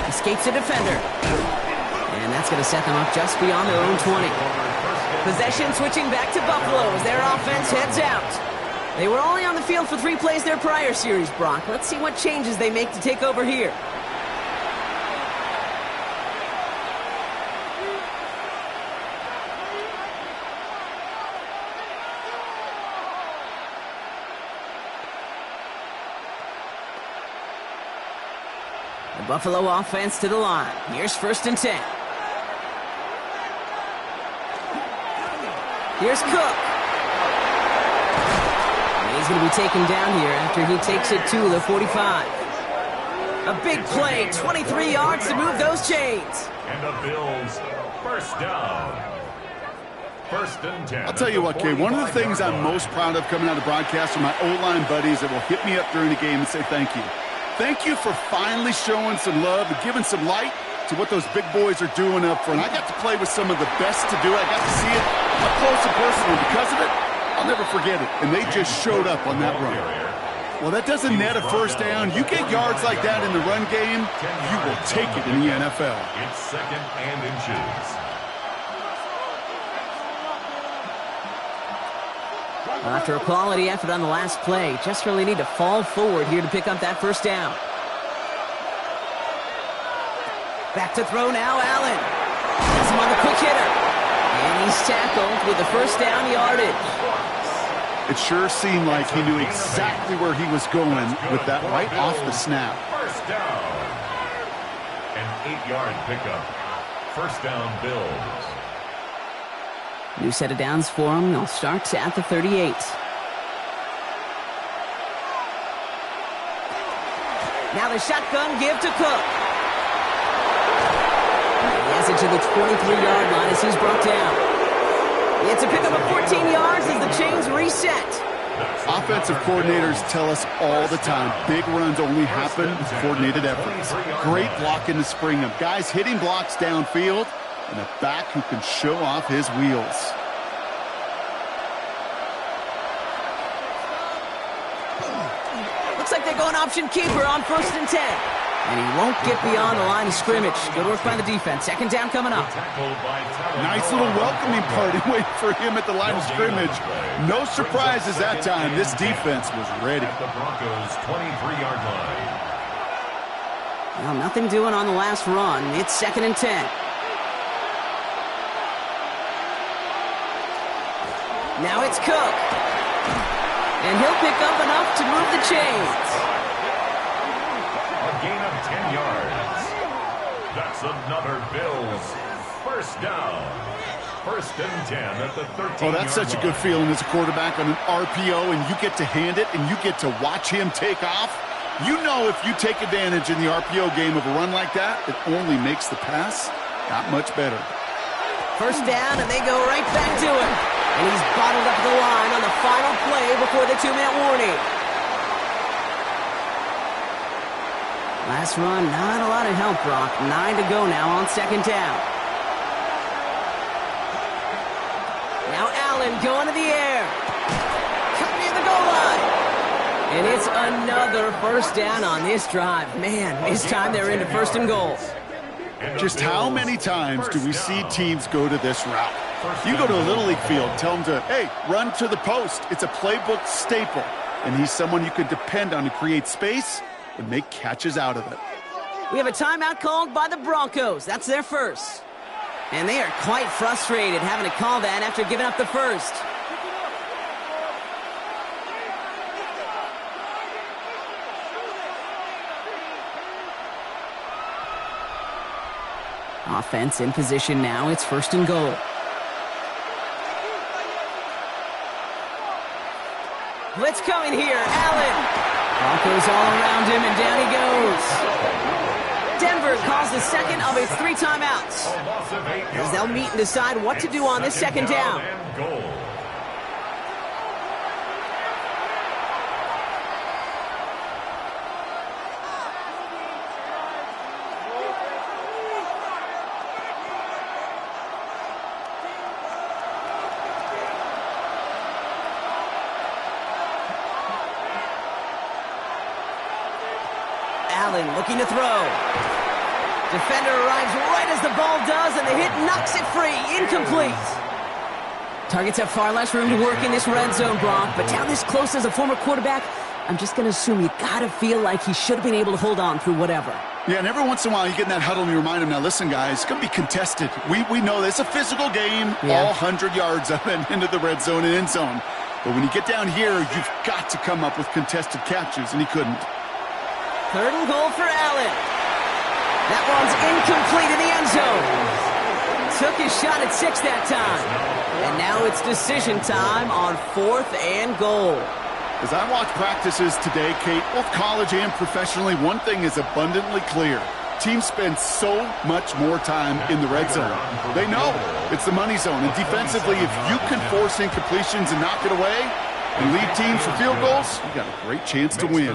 Escapes a defender. And that's going to set them up just beyond their own 20. Possession switching back to Buffalo as their offense heads out. They were only on the field for 3 plays their prior series, Brock. Let's see what changes they make to take over here. The Buffalo offense to the line. Here's 1st and 10. Here's Cook. He's going to be taken down here after he takes it to the 45. A big play, 23 yards to move those chains. And the Bills, first down. First and 10. I'll tell you what, Kay, one of the things I'm most proud of coming out of broadcast are my O-line buddies that will hit me up during the game and say thank you. Thank you for finally showing some love and giving some light to what those big boys are doing up front. I got to play with some of the best to do it. I got to see it up close and personal. Because of it, I'll never forget it. And they just showed up on that run. Well, that doesn't net a first down. You get yards like that in the run game, you will take it in the NFL. It's second and inches. After a quality effort on the last play, just really need to fall forward here to pick up that first down. Back to throw now, Allen. Has him on the quick hitter. And he's tackled with the first down yardage. It sure seemed like he knew exactly where he was going with that right off the snap. First down. An 8-yard pickup. First down, Bills. New set of downs for him. They'll start at the 38. Now the shotgun give to Cook. He has it to the 23-yard line as he's brought down. It's a pickup of 14 yards as the chains reset. Offensive coordinators tell us all the time, big runs only happen with coordinated efforts. Great blocking to spring them. Guys hitting blocks downfield, and a back who can show off his wheels. Looks like they're going option keeper on first and 10. And he won't get beyond the line of scrimmage. Good work by the defense. Second down coming up. Nice little welcoming party waiting for him at the line of scrimmage. No surprises that time. This defense was ready. At the Broncos' 23-yard line. Well, nothing doing on the last run. It's second and 10. Now it's Cook. And he'll pick up enough to move the chains. A gain of 10 yards. That's another Bills first down. First and 10 at the 13-yard line. Oh, that's such a good feeling as a quarterback on an RPO, and you get to hand it, and you get to watch him take off. You know if you take advantage in the RPO game of a run like that, it only makes the pass that much better. First down, and they go right back to him. And he's bottled up the line on the final play before the 2-minute warning. Last run, not a lot of help, Brock. 9 to go now on second down. Now Allen going to the air. Cut near the goal line. And it's another first down on this drive. Man, this time they're into first and goal. Just how many times do we see teams go to this route? You go to a Little League field, tell them to, hey, run to the post. It's a playbook staple. And he's someone you can depend on to create space and make catches out of it. We have a timeout called by the Broncos. That's their first. And they are quite frustrated having to call that after giving up the first. Offense in position now. It's first and goal. Blitz coming here. Allen. Broncos all around him, and down he goes. Denver calls the second of its 3 timeouts, as they'll meet and decide what to do on this second down. Allen looking to throw. Defender arrives right as the ball does, and the hit knocks it free. Incomplete. Targets have far less room to work in this red zone, Brock, but down this close as a former quarterback, I'm just going to assume you got to feel like he should have been able to hold on through whatever. Yeah, and every once in a while you get in that huddle and you remind him, now listen, guys, it's going to be contested. We know this. It's a physical game, all 100 yards up and into the red zone and end zone. But when you get down here, you've got to come up with contested catches, and he couldn't. Third and goal for Allen. That one's incomplete in the end zone. Took his shot at 6 that time. And now it's decision time on 4th and goal. As I watch practices today, Kate, both college and professionally, one thing is abundantly clear. Teams spend so much more time in the red zone. They know it's the money zone. And defensively, if you can force incompletions and knock it away and lead teams for field goals, you got a great chance to win.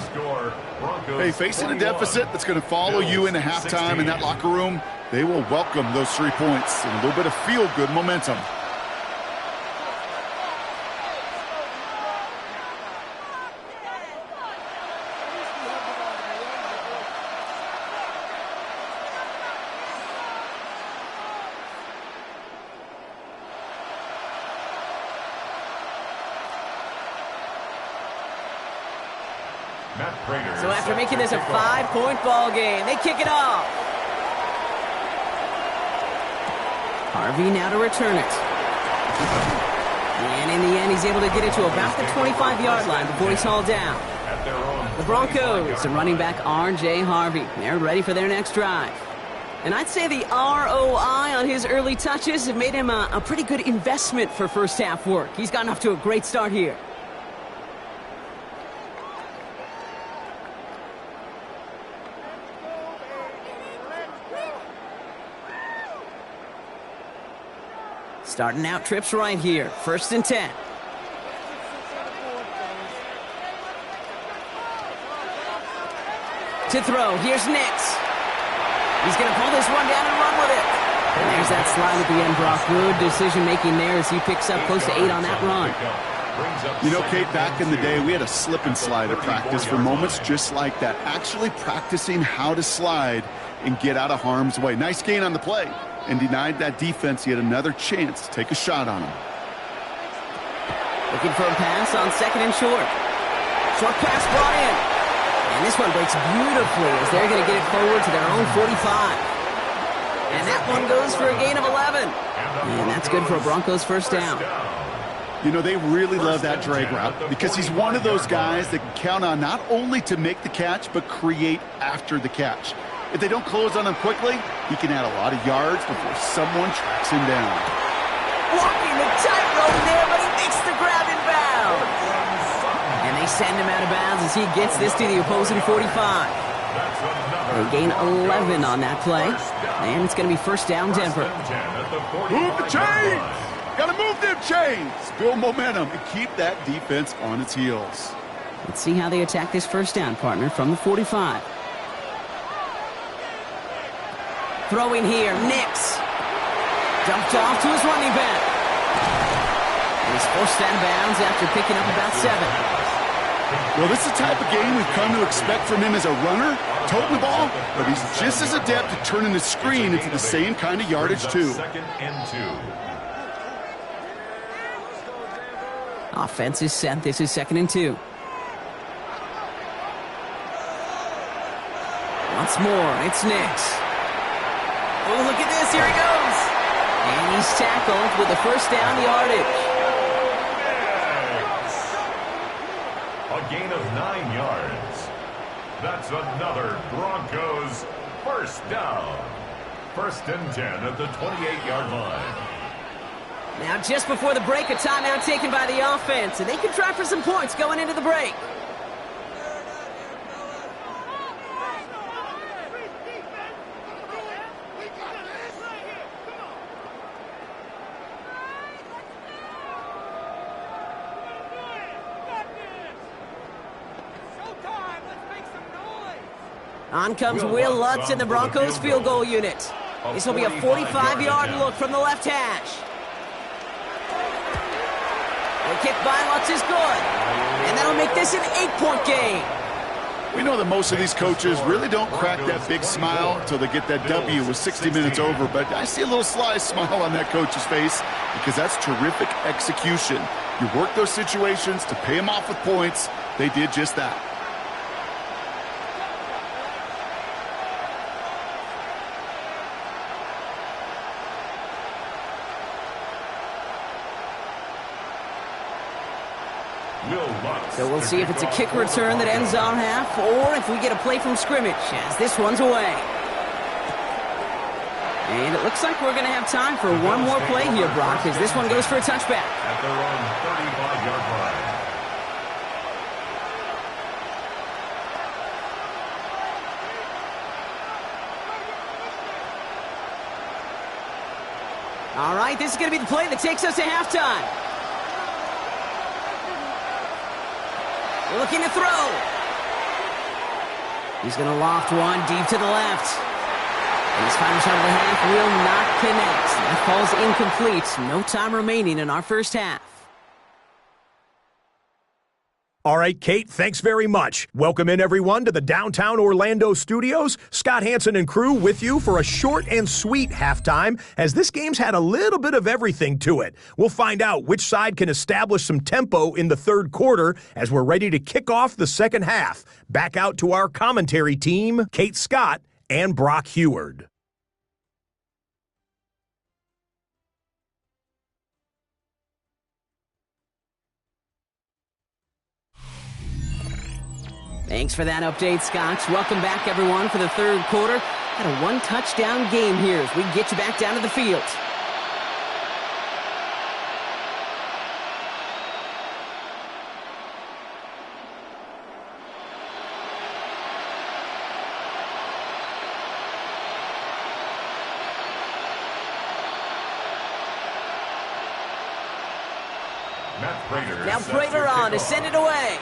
Hey, facing a deficit that's going to follow you into halftime in that locker room, they will welcome those 3 points and a little bit of feel-good momentum. So after making this a 5-point ball game, they kick it off. Harvey now to return it. And in the end, he's able to get it to about the 25-yard line before he's hauled down. The Broncos and running back R.J. Harvey, they're ready for their next drive. And I'd say the ROI on his early touches have made him a pretty good investment for first half work. He's gotten off to a great start here. Starting out trips right here. 1st and 10. To throw. Here's Nix. He's going to pull this one down and run with it. And there's that slide at the end, Brock. Good decision-making there as he picks up close to 8 on that run. You know, Kate, back in the day, we had a slip and slide at practice for moments just like that. Actually practicing how to slide and get out of harm's way. Nice gain on the play. And denied that defense yet another chance to take a shot on him. Looking for a pass on 2nd and short. Short pass brought in. And this one breaks beautifully as they're going to get it forward to their own 45. And that one goes for a gain of 11. And that's good for a Broncos first down. You know, they really love that drag route because he's one of those guys that can count on not only to make the catch, but create after the catch. If they don't close on him quickly, he can add a lot of yards before someone tracks him down. Walking the tightrope there, but he makes the grab in bounds. And they send him out of bounds as he gets this to the opposing 45. They gain 11 on that play. And it's going to be first down, Denver. Move the chains! Got to move them chains! Build momentum and keep that defense on its heels. Let's see how they attack this first down, partner, from the 45. Throwing here, Nix. Dumped off to his running back. And he's forced out of bounds after picking up about 7. Well, this is the type of game we've come to expect from him as a runner, toting the ball, but he's just as adept at turning the screen into the same kind of yardage, too. 2nd and 2. Offense is set. This is 2nd and 2. Once more, it's Nix. Oh, look at this. Here he goes. And he's tackled with the first down yardage. A gain of 9 yards. That's another Broncos first down. 1st and 10 at the 28-yard line. Now, just before the break, a timeout taken by the offense, and they can try for some points going into the break. On comes Will Lutz in the Broncos field goal unit. This will be a 45-yard look from the left hash. The kick by Lutz is good. And that'll make this an 8-point game. We know that most of these coaches really don't crack that big smile until they get that W with 60 minutes over. But I see a little sly smile on that coach's face because that's terrific execution. You work those situations to pay them off with points. They did just that. So we'll see if it's a kick return that ends on half or if we get a play from scrimmage as this one's away. And it looks like we're going to have time for one more play here, Brock, as this one goes for a touchback. At their own 35-yard line. All right, this is going to be the play that takes us to halftime. Looking to throw. He's going to loft one deep to the left. And his final shot of the half will not connect. That falls incomplete. No time remaining in our first half. All right, Kate, thanks very much. Welcome in, everyone, to the downtown Orlando studios. Scott Hansen and crew with you for a short and sweet halftime, as this game's had a little bit of everything to it. We'll find out which side can establish some tempo in the third quarter as we're ready to kick off the second half. Back out to our commentary team, Kate Scott and Brock Heward. Thanks for that update, Scott. Welcome back, everyone, for the third quarter. Had a one-touchdown game here as we get you back down to the field. Now Prater on to send it away.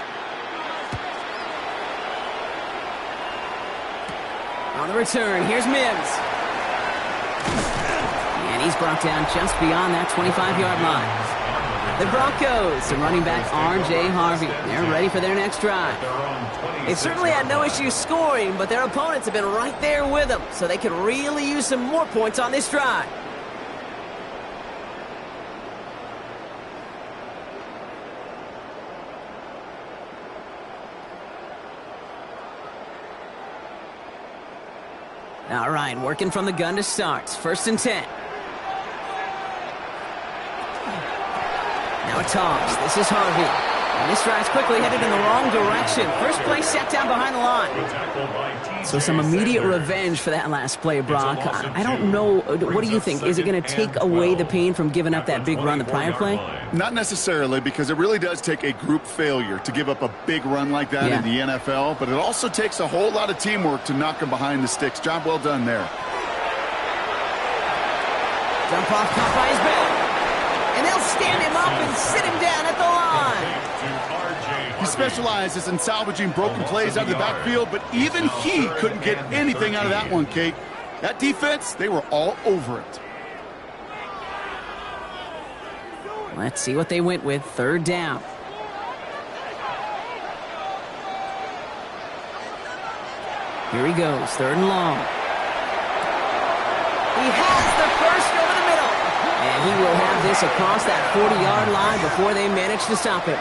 On the return, here's Mims. And he's brought down just beyond that 25-yard line. The Broncos, and running back R.J. Harvey. They're ready for their next drive. They've certainly had no issues scoring, but their opponents have been right there with them, so they could really use some more points on this drive. All right, working from the gun to start. 1st and 10. Now it's Hobbs. This is Harvey. And this drive's quickly headed in the wrong direction. First play set down behind the line. So some immediate revenge for that last play, Brock. I don't know. What do you think? Is it going to take away the pain from giving up that big run the prior play? Not necessarily, because it really does take a group failure to give up a big run like that in the NFL, but it also takes a whole lot of teamwork to knock him behind the sticks. Job well done there. Jump off caught by his back. And they'll stand him up and sit him down at the line. He specializes in salvaging broken plays out of the backfield, but even he couldn't get anything out of that one, Kate. That defense, they were all over it. Let's see what they went with. 3rd down. Here he goes. 3rd and long. He has the first over the middle. And he will have this across that 40-yard line before they manage to stop him.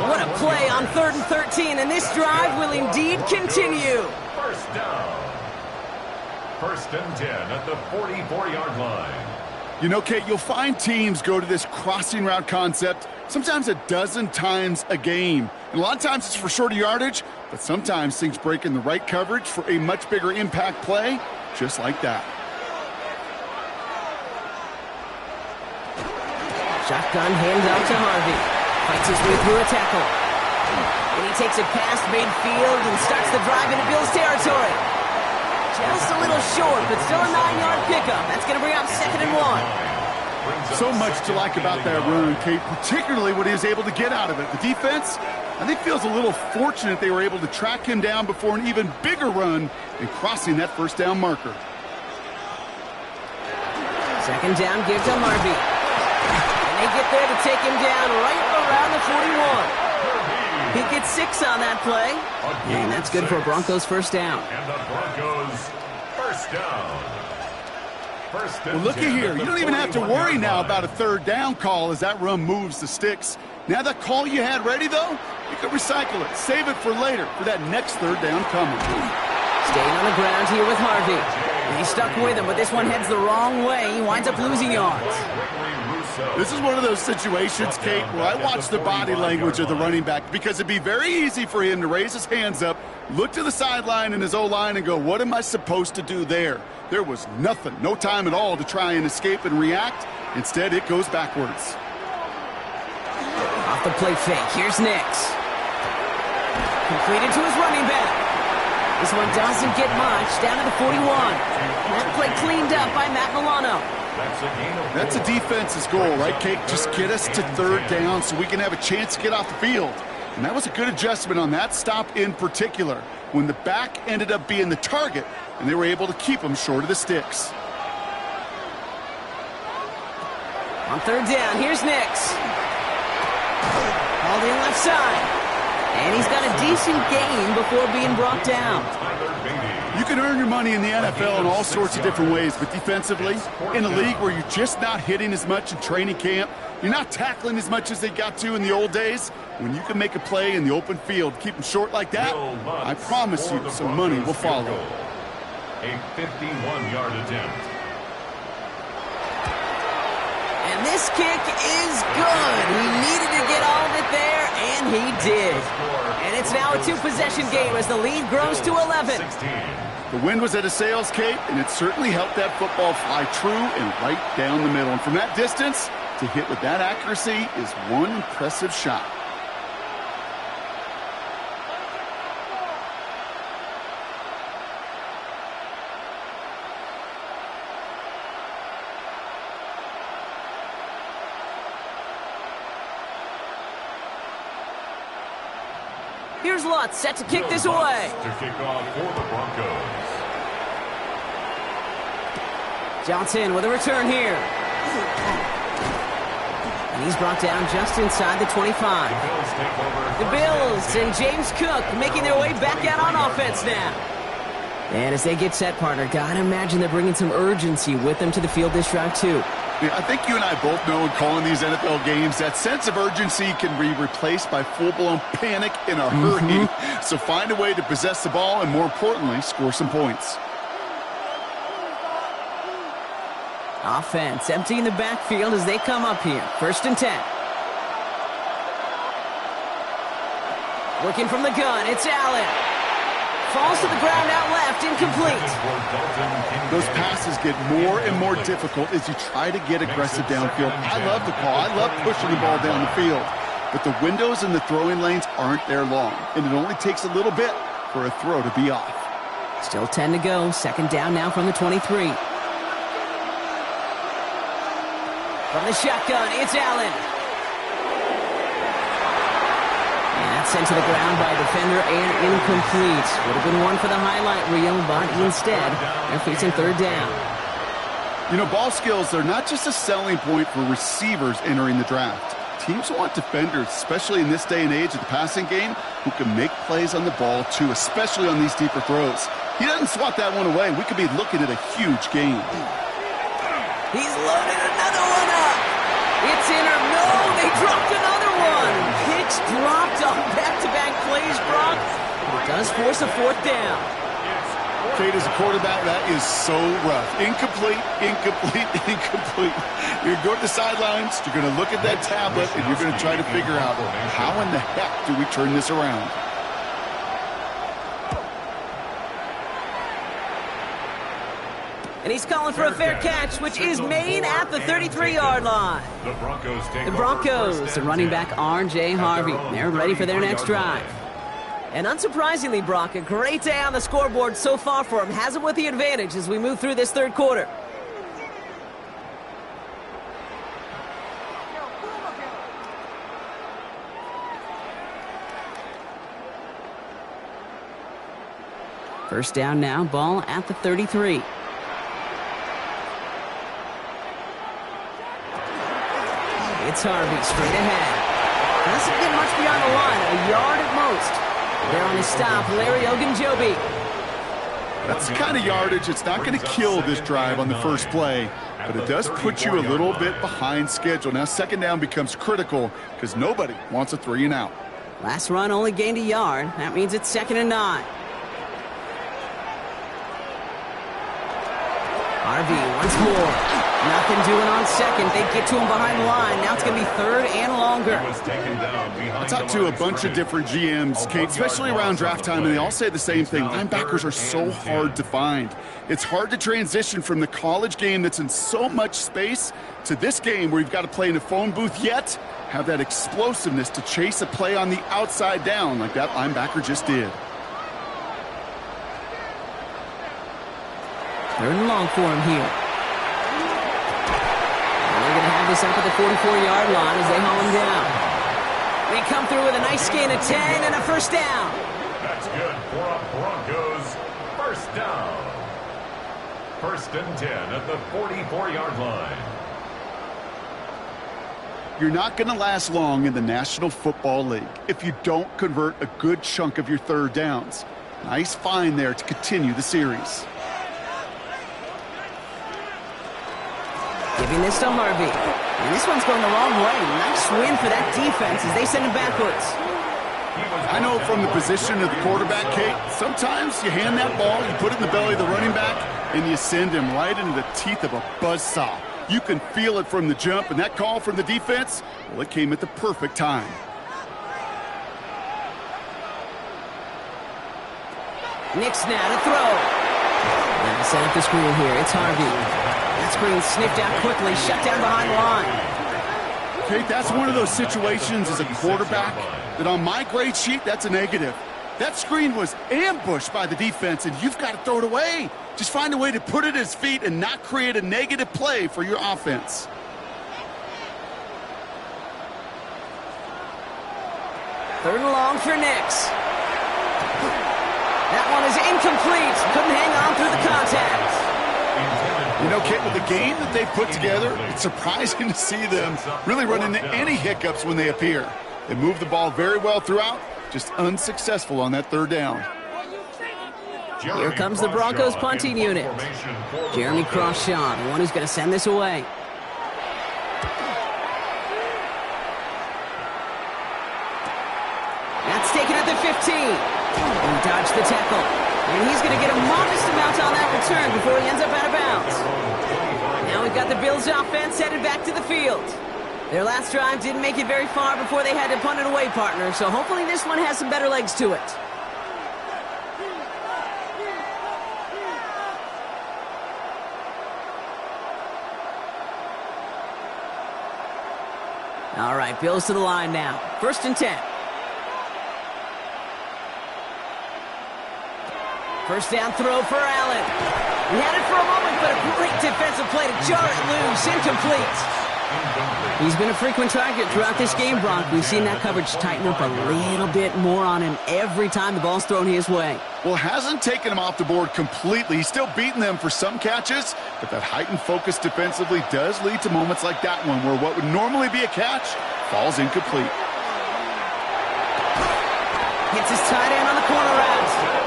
What a play on 3rd and 13, and this drive will indeed continue. First down. 1st and 10 at the 44-yard line. You know, Kate, you'll find teams go to this crossing route concept sometimes a dozen times a game. And a lot of times it's for shorter yardage, but sometimes things break in the right coverage for a much bigger impact play, just like that. Shotgun handout to Harvey. Fights his way through a tackle. And he takes it past midfield and starts the drive into Bills territory. Just a little short, but still a 9-yard pickup. That's going to bring up 2nd and 1. So much to like about that run, Kate, particularly what he was able to get out of it. The defense, I think, feels a little fortunate they were able to track him down before an even bigger run and crossing that 1st down marker. 2nd down, give to Harvey. And they get there to take him down right around the 41. He gets 6 on that play. And that's good for a Broncos 1st down. And the Broncos 1st down. Well, looky here. You don't even have to worry now about a 3rd down call as that run moves the sticks. Now that call you had ready, though, you can recycle it. Save it for later for that next 3rd down coming. Staying on the ground here with Harvey. And he's stuck with him, but this one heads the wrong way. He winds up losing yards. This is one of those situations, Kate, where I watch the body language of the running back because it'd be very easy for him to raise his hands up, look to the sideline in his O-line and go, what am I supposed to do there? There was nothing, no time at all to try and escape and react. Instead, it goes backwards. Off the play fake, here's Nix. Completed to his running back. This one doesn't get much, down to the 41. That play cleaned up by Matt Milano. That's a defense's goal, right, Kate? Just get us to third down so we can have a chance to get off the field. And that was a good adjustment on that stop in particular, when the back ended up being the target, and they were able to keep him short of the sticks. On third down, here's Nix. Called in left side. And he's got a decent gain before being brought down. You can earn your money in the NFL in all sorts of different ways, but defensively, in a league where you're just not hitting as much in training camp, you're not tackling as much as they got to in the old days, when you can make a play in the open field, keep them short like that, I promise you some money will follow. A 51-yard attempt. And this kick is good. He needed to get all of it there, and he did. And it's now a two-possession game as the lead grows to 11. The wind was at a sails, Kate, and it certainly helped that football fly true and right down the middle. And from that distance, to hit with that accuracy is one impressive shot. Here's Lutz, set to kick this away. To kick off for the Broncos. Johnson with a return here. And he's brought down just inside the 25. The Bills and James Cook making their way back out on offense now. And as they get set, partner, gotta imagine they're bringing some urgency with them to the field this drive, too. I think you and I both know in calling these NFL games that sense of urgency can be replaced by full-blown panic in a hurry. So find a way to possess the ball and, more importantly, score some points. Offense emptying the backfield as they come up here. 1st and 10. Working from the gun, it's Allen. Falls to the ground out left, incomplete. Those passes get more and more difficult as you try to get aggressive downfield. I love the call. I love pushing the ball down the field. But the windows in the throwing lanes aren't there long, and it only takes a little bit for a throw to be off. Still 10 to go. 2nd down now from the 23. From the shotgun, it's Allen. Sent to the ground by a defender and incomplete. Would have been one for the highlight reel, but instead, they're facing 3rd down. You know, ball skills, they're not just a selling point for receivers entering the draft. Teams want defenders, especially in this day and age of the passing game, who can make plays on the ball, too, especially on these deeper throws. He doesn't swat that one away. We could be looking at a huge game. He's loaded another one up. It's in or no, they dropped another one. Kicks dropped on back-to-back plays, Brock. But it does force a 4th down. Kate, as a quarterback, that is so rough. Incomplete, incomplete, incomplete. You're going to go to the sidelines, you're going to look at that tablet, and you're going to try to figure out, how in the heck do we turn this around? And he's calling for a fair catch, which is made at the 33-yard line. The Broncos, the running back R.J. Harvey. They're ready for their next drive. And unsurprisingly, Brock, a great day on the scoreboard so far for him. Has him with the advantage as we move through this 3rd quarter. First down now, ball at the 33. It's Harvey straight ahead. Doesn't get much beyond the line, a yard at most. There on his stop, Larry Ogunjobi. That's the kind of yardage, it's not going to kill this drive on the first play, but it does put you a little bit behind schedule. Now 2nd down becomes critical because nobody wants a 3 and out. Last run only gained a yard. That means it's 2nd and 9. Harvey once more. Nothing doing on 2nd. They get to him behind the line. Now it's going to be 3rd and longer. I talked to a bunch of different GMs, Kate, especially around draft time, and they all say the same thing. Linebackers are so hard to find. It's hard to transition from the college game that's in so much space to this game where you've got to play in a phone booth, yet have that explosiveness to chase a play on the outside down like that linebacker just did. Third and long for him here. And they're going to have this up at the 44-yard line as they haul him down. They come through with a nice gain of 10 and a first down. That's good for a Broncos first down. First and 10 at the 44-yard line. You're not going to last long in the National Football League if you don't convert a good chunk of your third downs. Nice find there to continue the series. Giving this to Harvey. And this one's going the wrong way. Nice win for that defense as they send him backwards. I know from the position of the quarterback, Kate, sometimes you hand that ball, you put it in the belly of the running back, and you send him right into the teeth of a buzzsaw. You can feel it from the jump, and that call from the defense, well, it came at the perfect time. Nix now to throw. And set up the screen here. It's Harvey. That screen sniffed out quickly, shut down behind the line. Kate, that's one of those situations as a quarterback that on my grade sheet, that's a negative. That screen was ambushed by the defense, and you've got to throw it away. Just find a way to put it at his feet and not create a negative play for your offense. Third and long for Nix. That one is incomplete. Couldn't hang on through the contact. You know, Kate, with the game that they put together, it's surprising to see them really run into any hiccups when they appear. They move the ball very well throughout, just unsuccessful on that third down. Here comes the Broncos punting unit. Jeremy Crawshaw, the one who's going to send this away. That's taken at the 15. He dodged the tackle. And he's going to get a modest amount on that return before he ends up out of bounds. Now we've got the Bills offense headed back to the field. Their last drive didn't make it very far before they had to punt it away, partner, so hopefully this one has some better legs to it. All right, Bills to the line now. First and 10. First down throw for Allen. He had it for a moment, but a great defensive play to jar it loose. Incomplete. He's been a frequent target throughout this game, Bronk. We've seen that coverage tighten up a little bit more on him every time the ball's thrown his way. Well, hasn't taken him off the board completely. He's still beating them for some catches, but that heightened focus defensively does lead to moments like that one where what would normally be a catch falls incomplete. Hits his tight end on the corner route.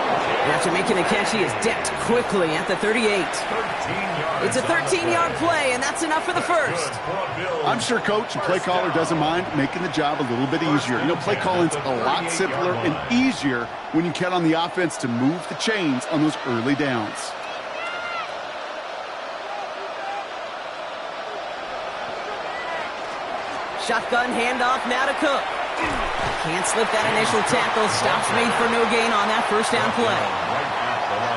And after making the catch, he is decked quickly at the 38. It's a 13-yard play, and that's enough for the first. I'm sure coach and play caller doesn't mind making the job a little bit easier. You know, play calling's a lot simpler and easier when you count on the offense to move the chains on those early downs. Shotgun handoff now to Cook. Can't slip that initial tackle. Stops made for no gain on that first down play.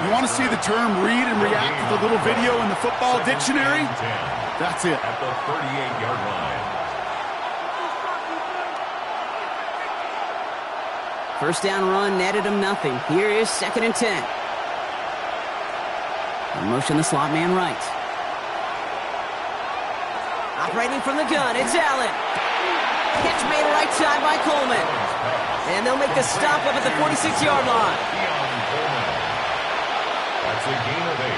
You want to see the term read and react with a little video in the football dictionary? That's it. At the 38-yard line. First down run netted him nothing. Here is second and 10. In motion the slot man right. Operating from the gun, it's Allen. Catch made right side by Coleman. And they'll make the stop up at the 46-yard line. That's a gain of 8.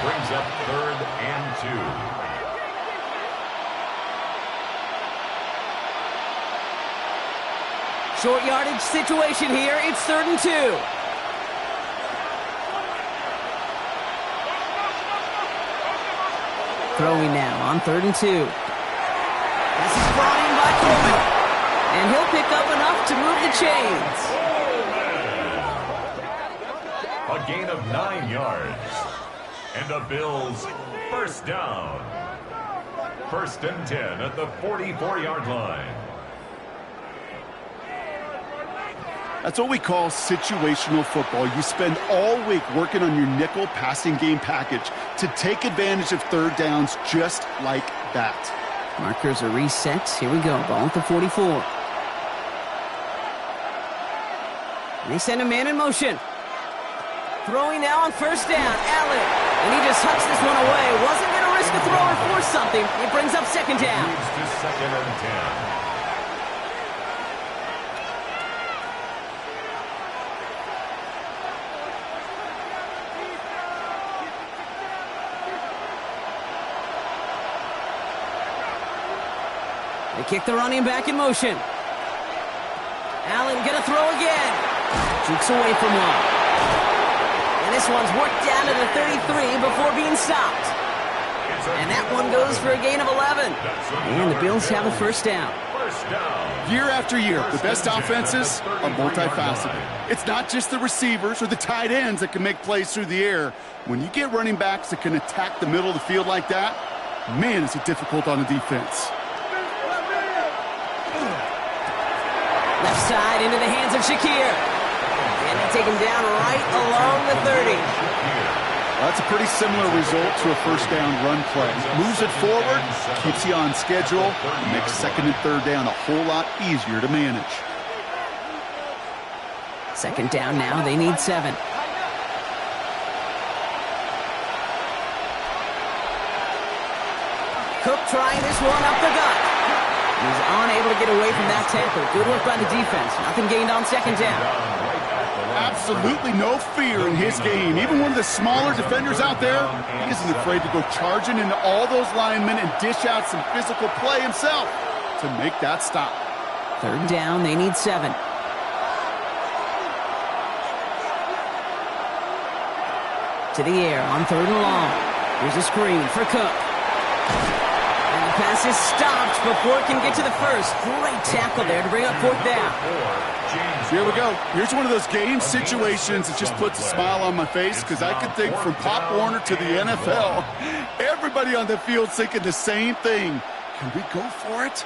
Brings up third and 2. Short yardage situation here. It's third and 2. Throwing now on third and 2. This is brought in by Coleman. And he'll pick up enough to move the chains. A gain of 9 yards. And the Bills first down. First and 10 at the 44-yard line. That's what we call situational football. You spend all week working on your nickel passing game package to take advantage of third downs just like that. Markers are reset. Here we go. Ball at the 44. They send a man in motion. Throwing now on first down. Allen. And he just hucks this one away. Wasn't going to risk a throw or force something. It brings up second down. Moves to second and 10. They kick the running back in motion. Allen gonna throw again. Jukes away from one. And this one's worked down to the 33 before being stopped. And that one goes for a gain of 11. And the Bills have a first down. Year after year, the best offenses are multifaceted. It's not just the receivers or the tight ends that can make plays through the air. When you get running backs that can attack the middle of the field like that, man, is it difficult on the defense. Left side into the hands of Shakir. And they take him down right along the 30. That's a pretty similar result to a first down run play. Moves it forward, keeps you on schedule, makes second and third down a whole lot easier to manage. Second down now, they need 7. Cook trying this one up the gut. He's unable to get away from that tackle. Good work by the defense. Nothing gained on second down. Absolutely no fear in his game. Even one of the smaller defenders out there, he isn't afraid to go charging into all those linemen and dish out some physical play himself to make that stop. Third down, they need 7. To the air on third and long. Here's a screen for Cook. Pass is stopped before it can get to the first. Great tackle there to bring up fourth down. Here we go. Here's one of those game situations that just puts a smile on my face because I can think from Pop Warner to the NFL, everybody on the field thinking the same thing. Can we go for it?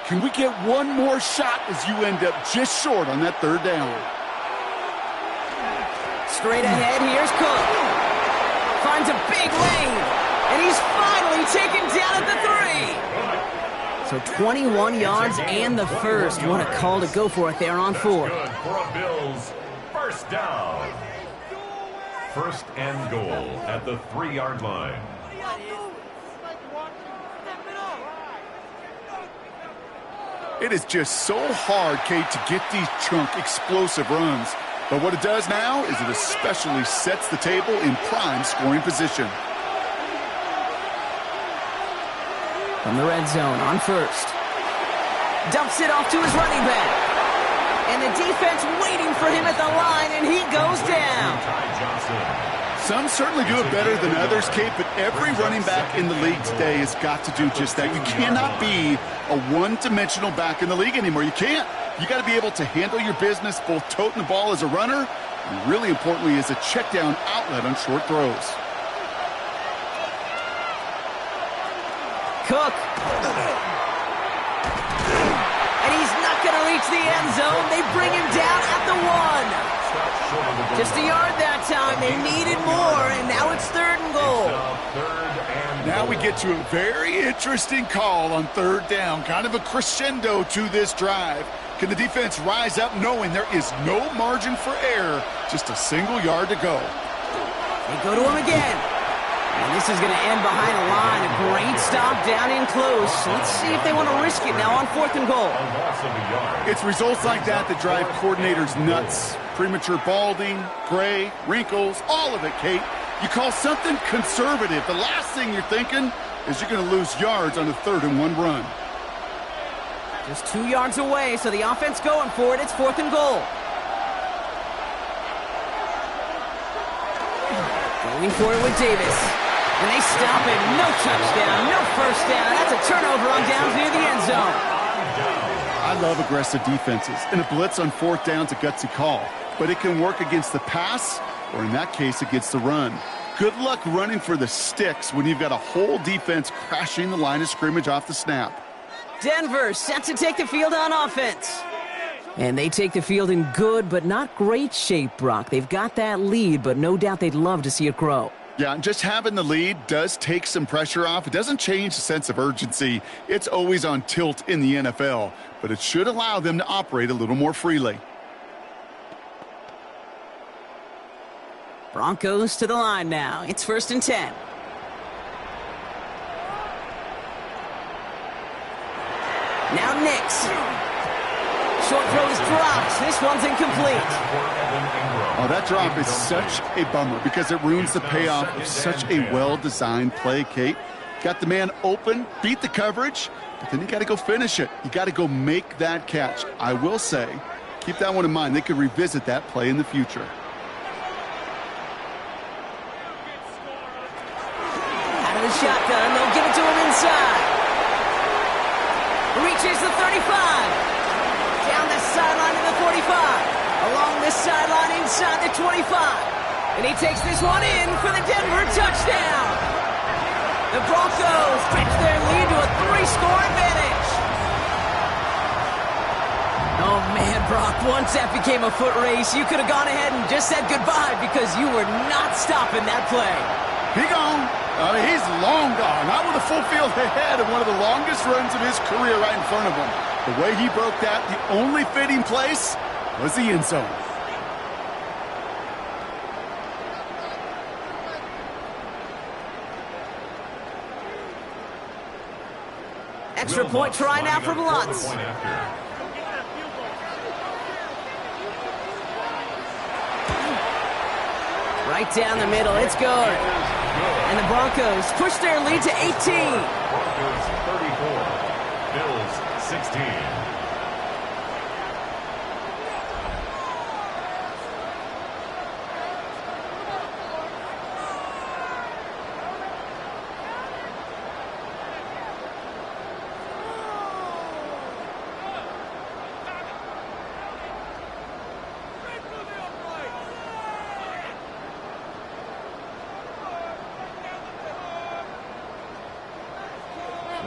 Can we get one more shot as you end up just short on that third down? Straight ahead, here's Cook. Finds a big lane. And he's finally taken down at the 3. So 21 yards and the first. What a call to go for it there on 4. Good for a Bills first down. First and goal at the 3-yard line. It is just so hard, Kate, to get these chunk explosive runs. But what it does now is it especially sets the table in prime scoring position. From the red zone on first. Dumps it off to his running back. And the defense waiting for him at the line, and he goes down. Some certainly do it better than others, Kate, but every running back in the league today has got to do just that. You cannot be a one-dimensional back in the league anymore. You can't. You got to be able to handle your business, both toting the ball as a runner, and really importantly as a check-down outlet on short throws. Cook. And he's not going to reach the end zone. They bring him down at the 1. Just a yard that time. They needed more, and now it's third and goal. Now we get to a very interesting call on third down. Kind of a crescendo to this drive. Can the defense rise up knowing there is no margin for error? Just a single yard to go. They go to him again. And this is going to end behind the line. A great stop down in close. Let's see if they want to risk it now on fourth and goal. It's results like that that drive coordinators nuts. Premature balding, gray, wrinkles, all of it, Kate. You call something conservative. The last thing you're thinking is you're going to lose yards on a 3rd and 1 run. Just 2 yards away, so the offense going for it. It's fourth and goal. Going for it with Davis. And they stop it. No touchdown, no first down. That's a turnover on downs near the end zone. I love aggressive defenses. And a blitz on fourth down's a gutsy call. But it can work against the pass, or in that case, against the run. Good luck running for the sticks when you've got a whole defense crashing the line of scrimmage off the snap. Denver set to take the field on offense. And they take the field in good but not great shape, Brock. They've got that lead, but no doubt they'd love to see it grow. Yeah, and just having the lead does take some pressure off. It doesn't change the sense of urgency. It's always on tilt in the NFL, but it should allow them to operate a little more freely. Broncos to the line now. It's 1st and 10. Now Nix. Short throw is dropped. This one's incomplete. Oh, that drop is such a bummer because it ruins the payoff of such a well-designed play, Kate. Got the man open, beat the coverage, but then you got to go finish it. You got to go make that catch. I will say, keep that one in mind. They could revisit that play in the future. Out of the shotgun, they'll give it to him inside. Reaches the 35. Down the sideline to the 45. Along the sideline inside the 25. And he takes this one in for the Denver touchdown. The Broncos stretch their lead to a 3-score advantage. Oh, man, Brock, once that became a foot race, you could have gone ahead and just said goodbye because you were not stopping that play. He gone. He's long gone. Not with a full field ahead of one of the longest runs of his career right in front of him. The way he broke that, the only fitting place was the end zone. Extra point try now from Lutz. Right down the middle, it's good. And the Broncos push their lead to 18. Broncos 34, Bills 16.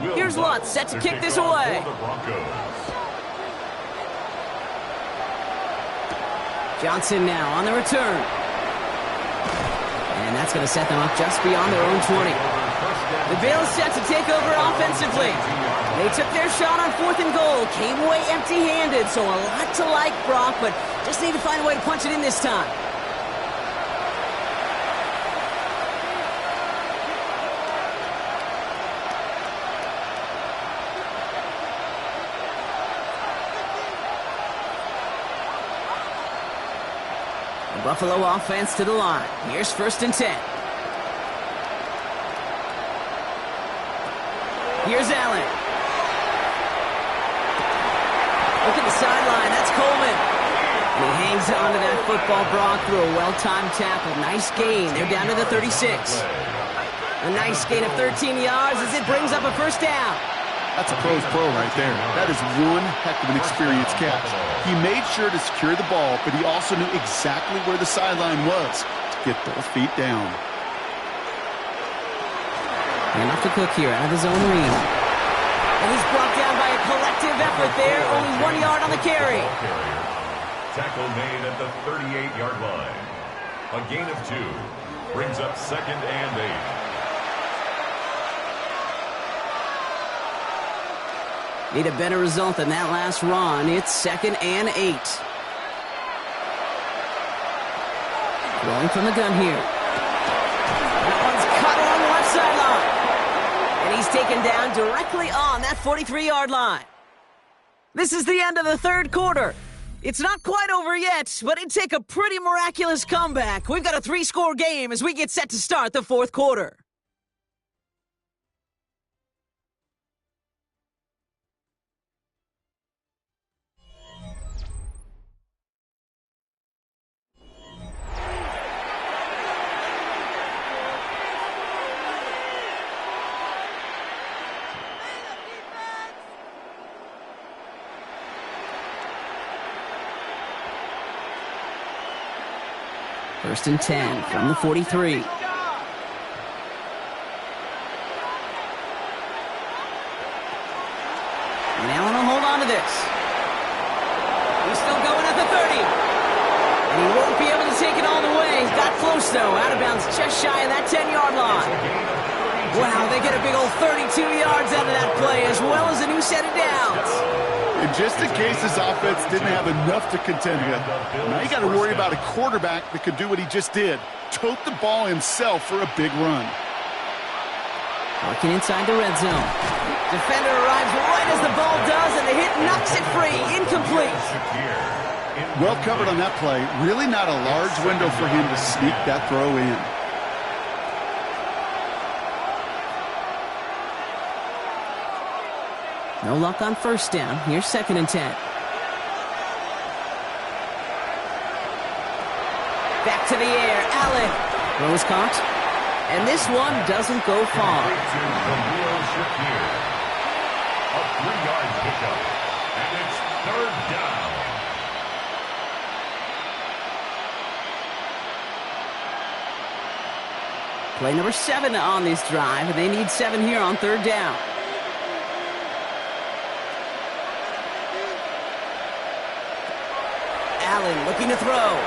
Here's Lutz, set to kick this away. Johnson now on the return. And that's going to set them up just beyond their own 20. The Bills set to take over offensively. They took their shot on 4th and goal, came away empty-handed, so a lot to like, Brock, but just need to find a way to punch it in this time. Buffalo offense to the line. Here's 1st and 10. Here's Allen. Look at the sideline. That's Coleman. And he hangs on to that football, Brock, through a well-timed tackle. Nice gain. They're down to the 36. A nice gain of 13 yards as it brings up a 1st down. That's a pro's pro right there. That is one heck of an experienced catch. He made sure to secure the ball, but he also knew exactly where the sideline was to get both feet down. Enough to Cook here out of the zone read. And he's brought down by a collective effort there. Only 1 yard on the carry. Tackle made at the 38-yard line. A gain of 2 brings up 2nd and 8. Need a better result than that last run. It's 2nd and 8. Rolling from the gun here. That one's cut along the left sideline. And he's taken down directly on that 43-yard line. This is the end of the 3rd quarter. It's not quite over yet, but it'd take a pretty miraculous comeback. We've got a 3-score game as we get set to start the 4th quarter. First and 10 from the 43. And Allen will hold on to this. He's still going at the 30. And he won't be able to take it all the way. Got close, though. Out of bounds just shy of that 10-yard line. Wow, they get a big old 32 yards out of that play, as well as a new set of downs. And just in case his offense didn't have enough to contend with, now you got to worry about a quarterback that could do what he just did, tote the ball himself for a big run. Working inside the red zone. Defender arrives right as the ball does, and the hit knocks it free. Incomplete. Well covered on that play. Really not a large window for him to sneak that throw in. No luck on first down. Here's 2nd and 10. Back to the air. Allen. Throw is caught. And this one doesn't go far. A 3-yard pickup. And it's 3rd down. Play number 7 on this drive, and they need 7 here on 3rd down. Allen looking to throw.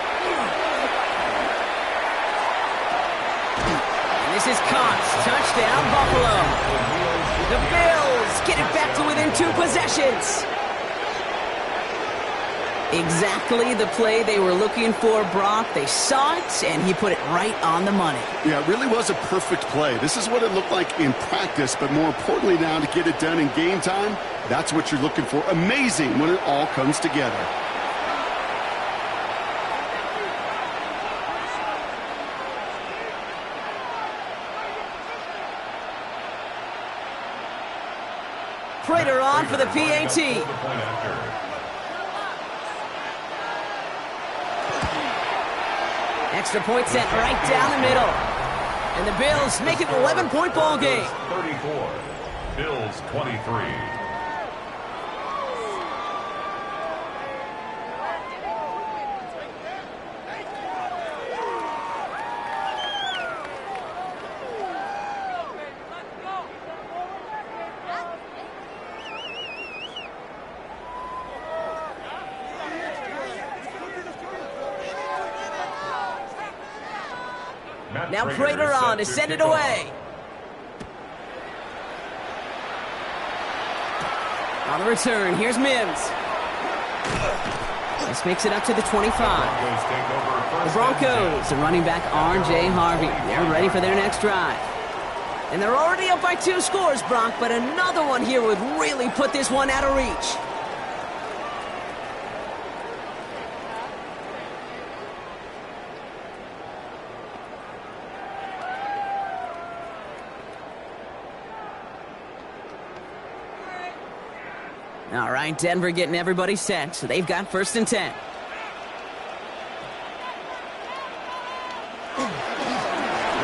And this is caught. Touchdown, Buffalo. The Bills get it back to within 2 possessions. Exactly the play they were looking for, Brock. They saw it, and he put it right on the money. Yeah, it really was a perfect play. This is what it looked like in practice, but more importantly now to get it done in game time, that's what you're looking for. Amazing when it all comes together. Prater on for the PAT. Extra point sent right down the middle. And the Bills make it an 11-point ball game. 34, Bills 23. Now Prater on to send it away. On the return, here's Mims. This makes it up to the 25. The Broncos, the running back R.J. Harvey. They're ready for their next drive. And they're already up by 2 scores, Brock, but another one here would really put this one out of reach. All right, Denver getting everybody set, so they've got 1st and 10.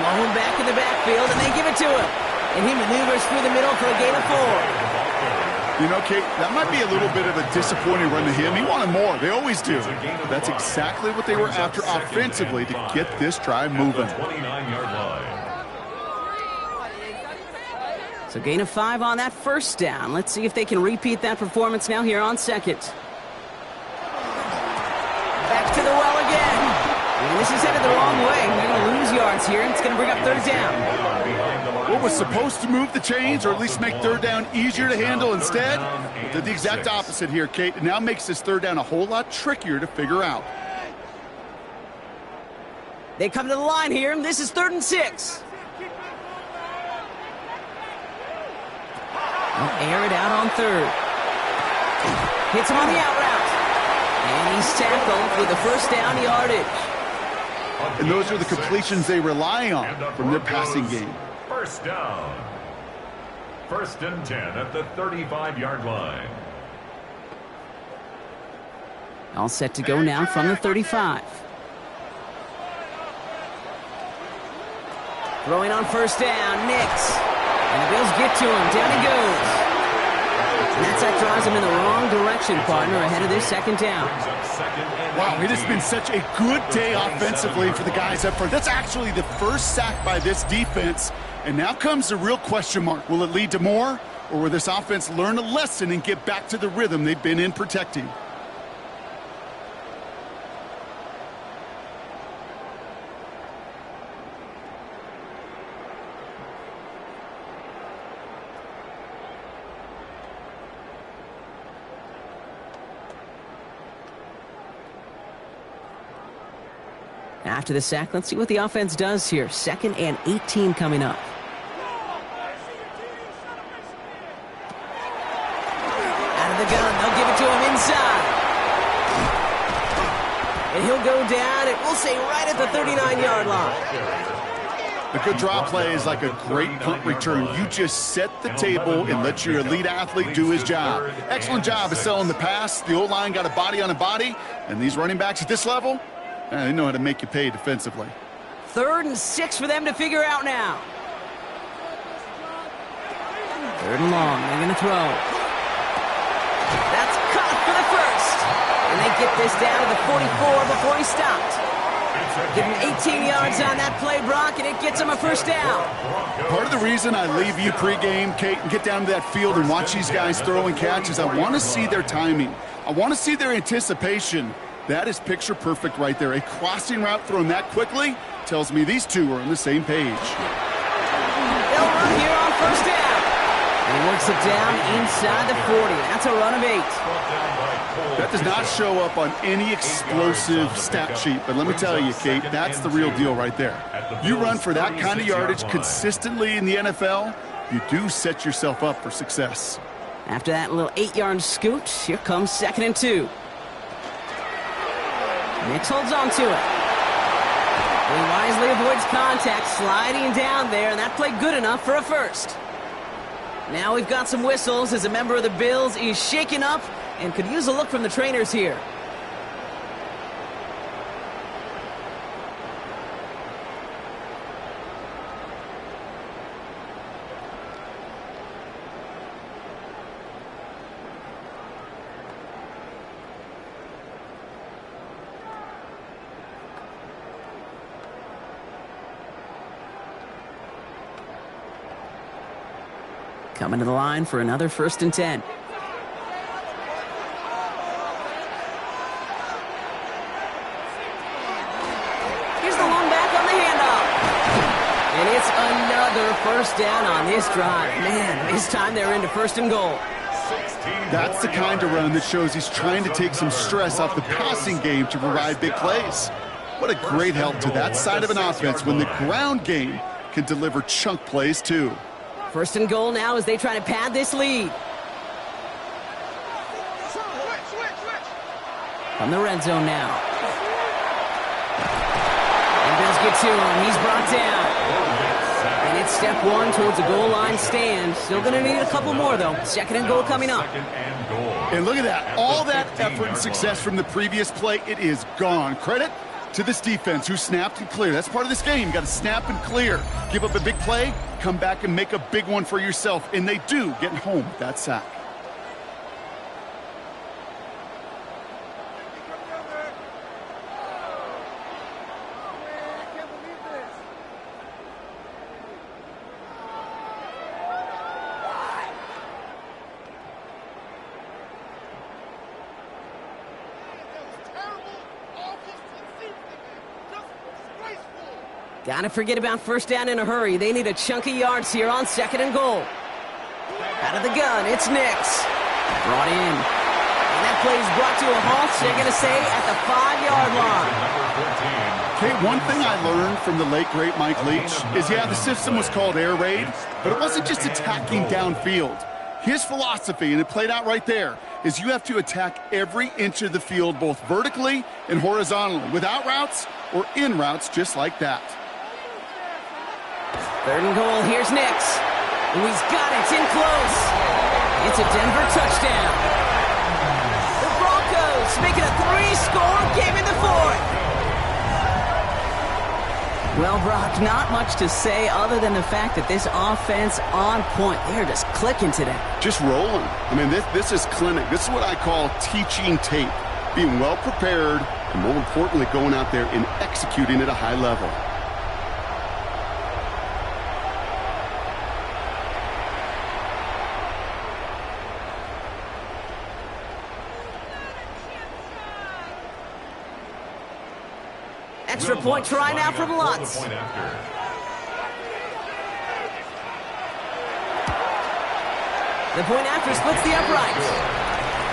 Long back in the backfield, and they give it to him. And he maneuvers through the middle for a gain of 4. You know, Kate, that might be a little bit of a disappointing run to him. He wanted more. They always do. But that's exactly what they were after offensively to get this drive moving. 29-yard line. So gain of 5 on that 1st down. Let's see if they can repeat that performance now here on 2nd. Back to the well again. And this is headed the wrong way. They're going to lose yards here, and it's going to bring up 3rd down. What was supposed to move the chains, or at least make 3rd down easier to handle instead? Did the exact opposite here, Kate. It now makes this 3rd down a whole lot trickier to figure out. They come to the line here, and this is 3rd and 6. They'll air it out on 3rd. Hits him on the out route. And he's tackled with the 1st down yardage. And those are the completions they rely on from their passing game. 1st down. 1st and 10 at the 35-yard line. All set to go now from the 35. Throwing on 1st down, Nix. And the Bills get to him. Down he goes. And that drives him in the wrong direction, partner, ahead of this 2nd down. Wow, it has been such a good day offensively for the guys up front. That's actually the 1st sack by this defense. And now comes the real question mark. Will it lead to more? Or will this offense learn a lesson and get back to the rhythm they've been in protecting? After the sack, let's see what the offense does here. 2nd and 18 coming up. Out of the gun, they'll give it to him inside. And he'll go down, and we'll say right at the 39-yard line. A good draw play is like a great punt return. You just set the table and let your elite athlete do his job. Excellent job of selling the pass. The O-line got a body on a body, and these running backs at this level, they know how to make you pay defensively. 3rd and 6 for them to figure out now. 3rd and long, they're going to throw. That's caught for the first. And they get this down to the 44 before he stopped. Give him 18 yards on that play, Brock, and it gets him a first down. Part of the reason I leave you pregame, Kate, and get down to that field and watch these guys throw and catch is I want to see their timing. I want to see their anticipation. That is picture perfect right there. A crossing route thrown that quickly tells me these two are on the same page. They'll run here on first down. And he works it down inside the 40. That's a run of 8. That does not show up on any explosive stat sheet, but let me tell you, Kate, that's the real deal right there. You run for that kind of yardage consistently in the NFL, you do set yourself up for success. After that little 8-yard scoot, here comes 2nd and 2. Nix holds on to it. He wisely avoids contact, sliding down there, and that played good enough for a first. Now we've got some whistles as a member of the Bills is shaken up and could use a look from the trainers here. Coming to the line for another 1st and 10. Here's the long back on the handoff. And it's another first down on this drive. Man, this time they're into 1st and goal. That's the kind of run that shows he's trying to take some stress off the passing game to provide big plays. What a great help to that side of an offense when the ground game can deliver chunk plays too. 1st and goal now as they try to pad this lead. From the red zone now. And Bills get to him. He's brought down. And it's step 1 towards a goal line stand. Still going to need a couple more, though. 2nd and goal coming up. And look at that. All that effort and success from the previous play, it is gone. Credit to this defense who snapped and cleared. That's part of this game. You got to snap and clear. Give up a big play, come back and make a big one for yourself. And they do, getting home with that sack. Gotta forget about 1st down in a hurry. They need a chunky yards here on 2nd and goal. Out of the gun, it's Nix. Brought in. And that play is brought to a halt, they're going to say, at the 5-yard line. Okay, one thing I learned from the late, great Mike Leach is, the system was called air raid, but it wasn't just attacking downfield. His philosophy, and it played out right there, is you have to attack every inch of the field, both vertically and horizontally, without routes or in routes just like that. 3rd and goal, here's Nix. And he's got it, it's in close. It's a Denver touchdown. The Broncos making a 3-score game in the 4th. Well, Brock, not much to say other than the fact that this offense on point. They're just clicking today. Just rolling. I mean, this is clinic. This is what I call teaching tape. Being well prepared, and more importantly, going out there and executing at a high level. Extra point try now from Lutz. The point after splits the uprights.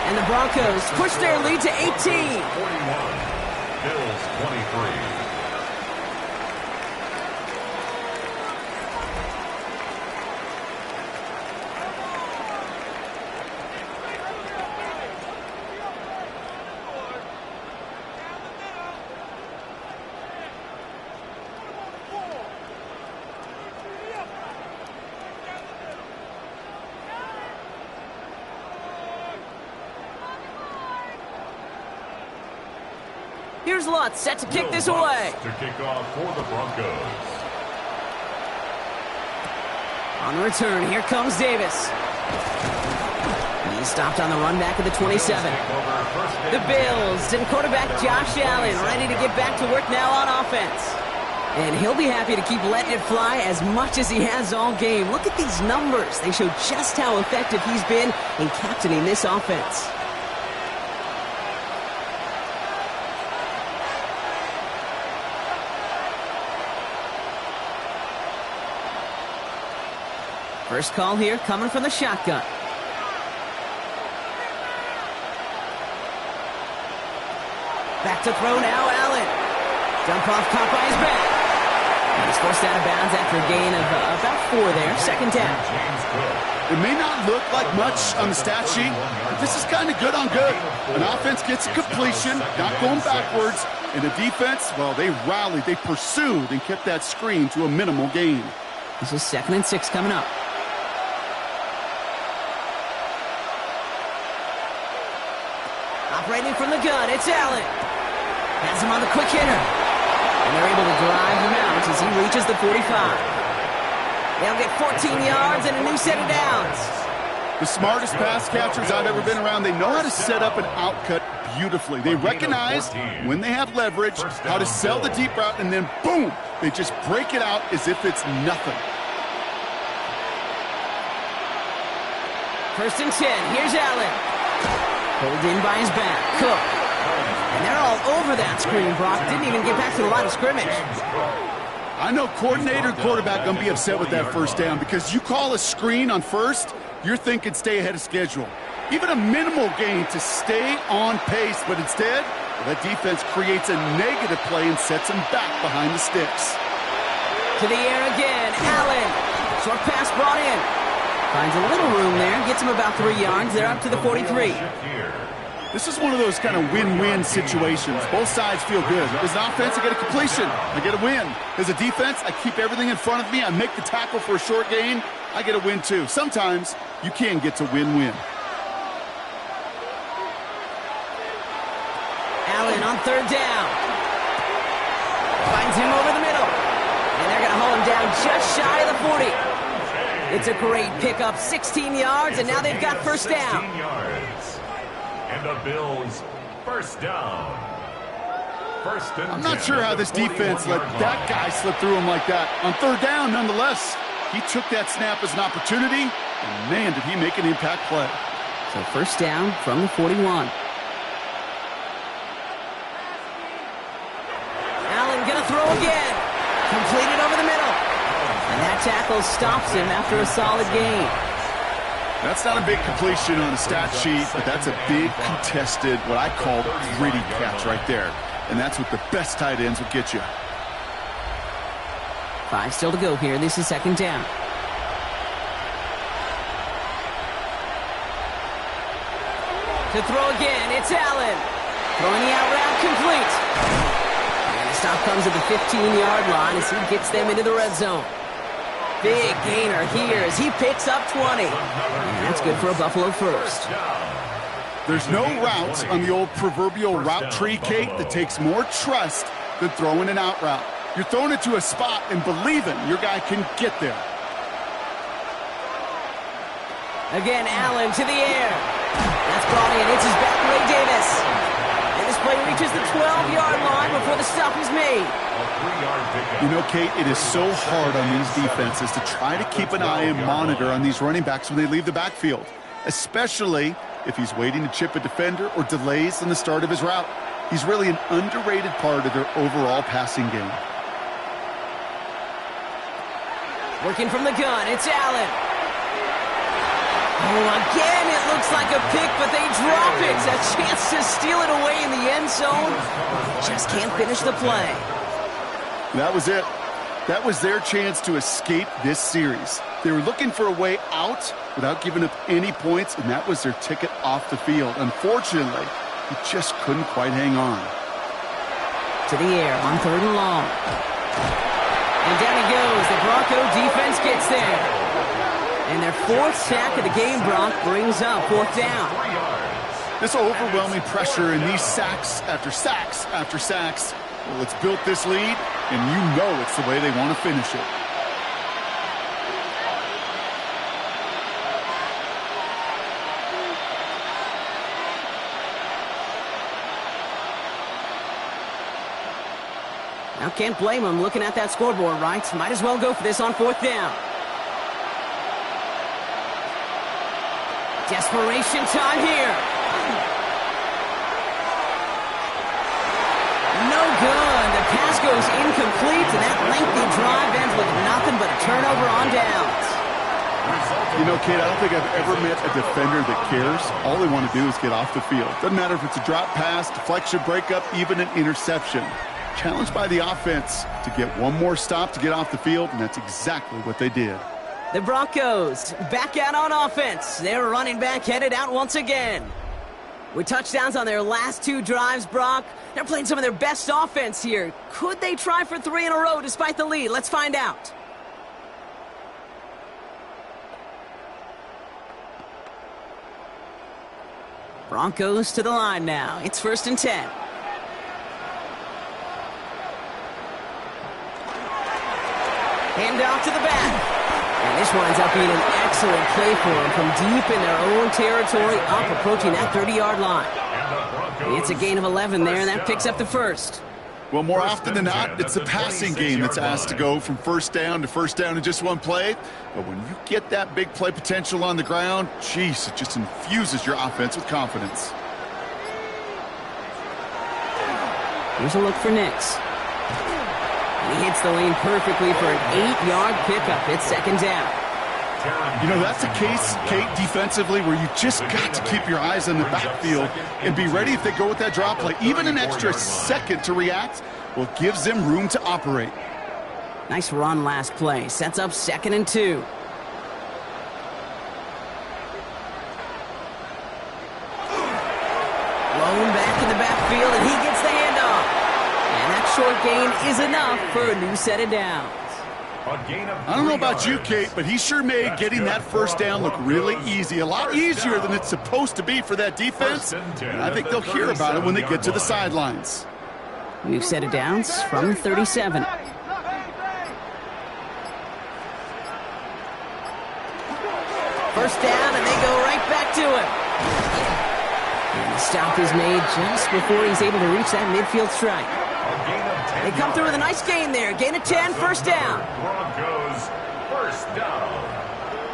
And the Broncos push their lead to 18. Bills 23. Here's Lutz set to kick this away. To kick off for the Broncos. On the return, here comes Davis. He's stopped on the run back at the 27. The Bills and quarterback Josh Allen ready to get back to work now on offense. And he'll be happy to keep letting it fly as much as he has all game. Look at these numbers. They show just how effective he's been in captaining this offense. First call here coming from the shotgun. Back to throw now, Allen. Dump off, caught by his back. He's forced out of bounds after a gain of about 4 there. Second down. It may not look like much on the stat sheet, but this is kind of good on good. An offense gets a completion, not going backwards, and the defense, well, they rallied, they pursued, and kept that screen to a minimal gain. This is 2nd and 6 coming up. Operating from the gun, it's Allen. Has him on the quick hitter. And they're able to drive him out as he reaches the 45. They'll get 14 yards and a new set of downs. The smartest pass catchers I've ever been around, they know how to set up an outcut beautifully. They recognize when they have leverage, how to sell the deep route, and then boom, they just break it out as if it's nothing. 1st and 10, here's Allen. Pulled in by his back, Cook. And they're all over that screen, Brock. Didn't even get back to the line of scrimmage. I know coordinator and quarterback going to be upset with that first down because you call a screen on first, you're thinking stay ahead of schedule. Even a minimal gain to stay on pace, but instead, that defense creates a negative play and sets them back behind the sticks. To the air again, Allen. Short pass brought in. Finds a little room there, gets him about 3 yards. They're up to the 43. This is one of those kind of win-win situations. Both sides feel good. As an offense, I get a completion. I get a win. As a defense, I keep everything in front of me. I make the tackle for a short gain. I get a win, too. Sometimes, you can get to win-win. Allen on 3rd down. Finds him over the middle. And they're going to hold him down just shy of the 40. It's a great pickup, 16 yards, and now they've got first down. 16 yards. And the Bills, first down. First and I'm not sure how this defense let that guy slip through him like that. On 3rd down, nonetheless, he took that snap as an opportunity, and man, did he make an impact play. So first down from the 41. Allen gonna throw again. Completed over the middle. And that tackle stops him after a solid gain. That's not a big completion on the stat sheet, but that's a big contested, what I call gritty catch right there. And that's what the best tight ends will get you. 5 still to go here. This is 2nd down. To throw again, it's Allen. Throwing the out route complete. And the stop comes at the 15-yard line as he gets them into the red zone. Big gainer here as he picks up 20. And that's good for a Buffalo first. There's no routes on the old proverbial route tree, Kate, that takes more trust than throwing an out route. You're throwing it to a spot and believing your guy can get there. Again, Allen to the air. That's brought in. It's his back, Ray Davis. And this play reaches the 12-yard line before the stop is made. You know, Kate, it is so hard on these defenses to try to keep an eye and monitor on these running backs when they leave the backfield, especially if he's waiting to chip a defender or delays in the start of his route. He's really an underrated part of their overall passing game. Working from the gun, it's Allen. Oh, again, it looks like a pick, but they drop it. A chance to steal it away in the end zone. Just can't finish the play. That was it. That was their chance to escape this series. They were looking for a way out without giving up any points, and that was their ticket off the field. Unfortunately, he just couldn't quite hang on. To the air on 3rd and long. And down he goes. The Bronco defense gets there. And their 4th sack of the game, Brock, brings up 4th down. This overwhelming pressure and these sacks after sacks after sacks. Well, it's built this lead, and you know it's the way they want to finish it. Now, can't blame him looking at that scoreboard, right? Might as well go for this on 4th down. Desperation time here. No good. The pass goes incomplete, and that lengthy drive ends with nothing but a turnover on downs. You know, Kate, I don't think I've ever met a defender that cares. All they want to do is get off the field. Doesn't matter if it's a drop pass, deflection, breakup, even an interception. Challenged by the offense to get one more stop to get off the field, and that's exactly what they did. The Broncos back out on offense. Their running back headed out once again. With touchdowns on their last 2 drives, Brock, they're playing some of their best offense here. Could they try for 3 in a row despite the lead? Let's find out. Broncos to the line now. It's 1st and 10. Hand off to the back. And this winds up being an excellent play for them from deep in their own territory, up approaching that 30-yard line. It's a gain of 11 there, and that picks up the first. Well, more often than not, it's the passing game that's asked to go from first down to first down in just one play. But when you get that big play potential on the ground, geez, it just infuses your offense with confidence. Here's a look for Nix. He hits the lane perfectly for an 8-yard pickup. It's 2nd down. You know, that's a case, Kate, defensively, where you just got to keep your eyes on the backfield and be ready if they go with that drop play. Even an extra second to react, well, gives them room to operate. Nice run last play. Sets up 2nd and 2. Blown back in the backfield, and he gets the handoff. And that short gain is enough for a new set of downs. I don't know about you, Kate, but he sure made getting that first down look really easy. A lot easier than it's supposed to be for that defense. And I think they'll hear about it when they get to the sidelines. New set of downs from 37. First down, and they go right back to him. And the stop is made just before he's able to reach that midfield strike. They come through with a nice gain there. Gain of 10, first down. Broncos, first down.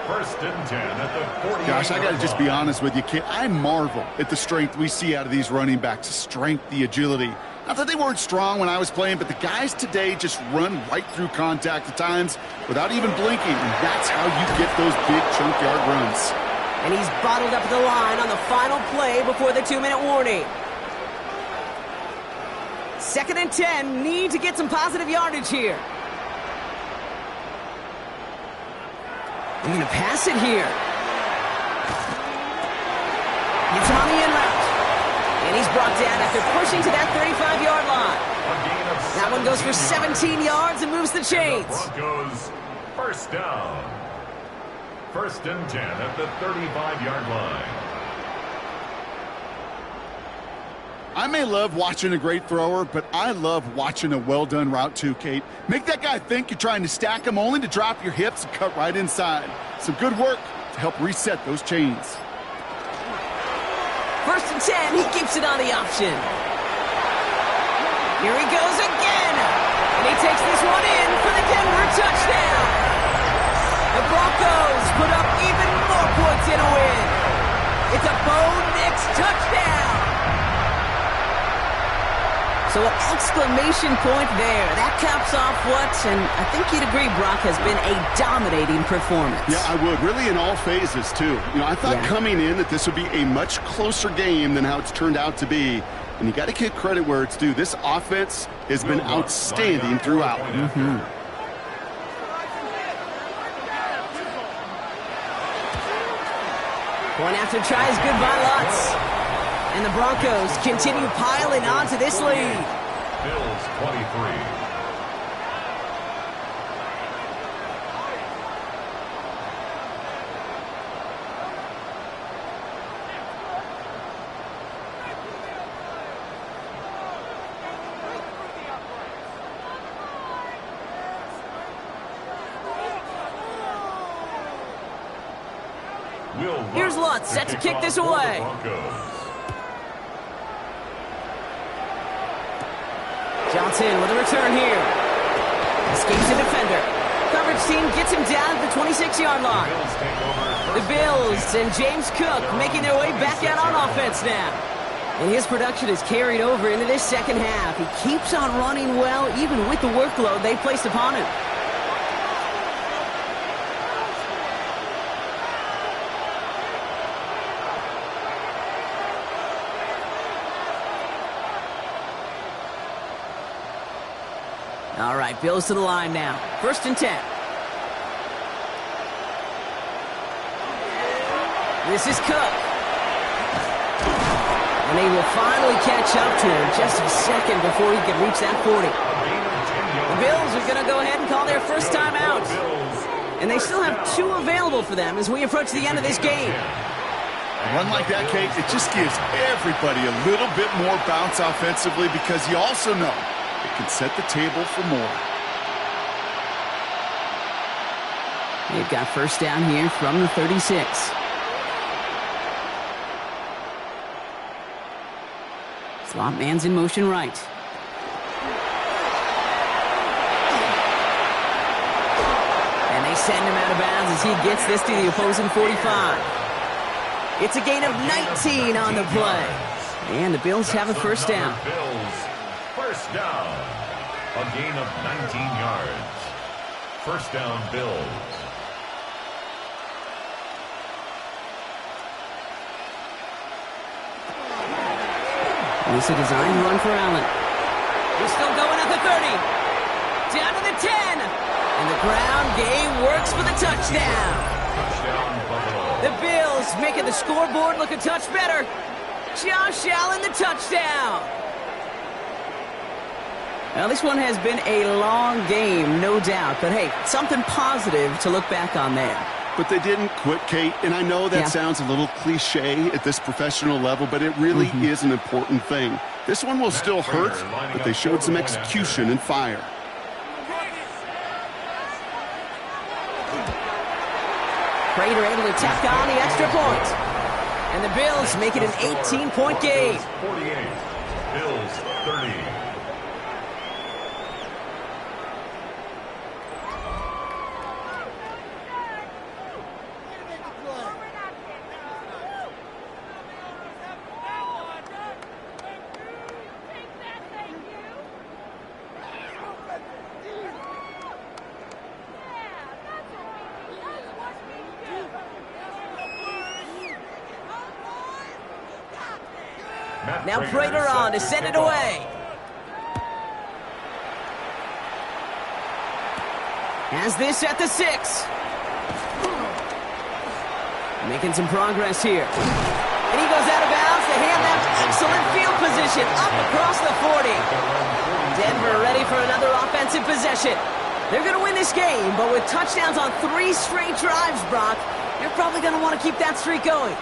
1st and 10 at the 48. Gosh, I got to just be honest with you, kid. I marvel at the strength we see out of these running backs. The strength, the agility. Not that they weren't strong when I was playing, but the guys today just run right through contact at times without even blinking. And that's how you get those big chunk yard runs. And he's bottled up at the line on the final play before the 2-minute warning. 2nd and 10, need to get some positive yardage here. They're going to pass it here. Gets him on the in route. And he's brought down after pushing to that 35-yard line. That one goes for 17 yards and moves the chains. Broncos, first down. 1st and 10 at the 35-yard line. I may love watching a great thrower, but I love watching a well-done route too, Kate. Make that guy think you're trying to stack him only to drop your hips and cut right inside. Some good work to help reset those chains. 1st and 10, he keeps it on the option. Here he goes again. And he takes this one in for the Denver touchdown. The Broncos put up even more points in a win. It's a Bo Nix touchdown. So an exclamation point there. That caps off what, and I think you'd agree, Brock, has been a dominating performance. Yeah, I would. Really in all phases, too. You know, I thought coming in that this would be a much closer game than how it's turned out to be. And you got to give credit where it's due. This offense has been outstanding throughout. Point after tries, good by lots. And the Broncos continue piling on to this lead. Bills 23. Here's Lutz, set to kick this away. Johnson with a return here. Escapes the defender. Coverage team gets him down at the 26-yard line. The Bills and James Cook making their way back out on offense now. And his production is carried over into this second half. He keeps on running well, even with the workload they placed upon him. All right, Bills to the line now. 1st and 10. This is Cook. And they will finally catch up to him just a second before he can reach that 40. The Bills are going to go ahead and call their first time out. And they still have 2 available for them as we approach the end of this game. A run like that, Kate, it just gives everybody a little bit more bounce offensively because you also know it can set the table for more. They've got first down here from the 36. Slot man's in motion right. And they send him out of bounds as he gets this to the opposing 45. It's a gain of 19 on the play. And the Bills have a first down. First down. A gain of 19 yards. First down, Bills. It's a design run for Allen. He's still going at the 30. Down to the 10. And the ground game works for the touchdown. Touchdown, Buffalo. The Bills making the scoreboard look a touch better. Josh Allen, the touchdown. Now, this one has been a long game, no doubt. But, hey, something positive to look back on there. But they didn't quit, Kate, and I know that sounds a little cliche at this professional level, but it really is an important thing. This one will still hurt, but they showed some execution and fire. Prater able to tack on the extra point. And the Bills make it an 18-point game. 48, Bills 30. Now Prater on to send it away. Has this at the 6. Making some progress here. And he goes out of bounds to hand them excellent field position up across the 40. Denver ready for another offensive possession. They're going to win this game, but with touchdowns on 3 straight drives, Brock, they're probably going to want to keep that streak going.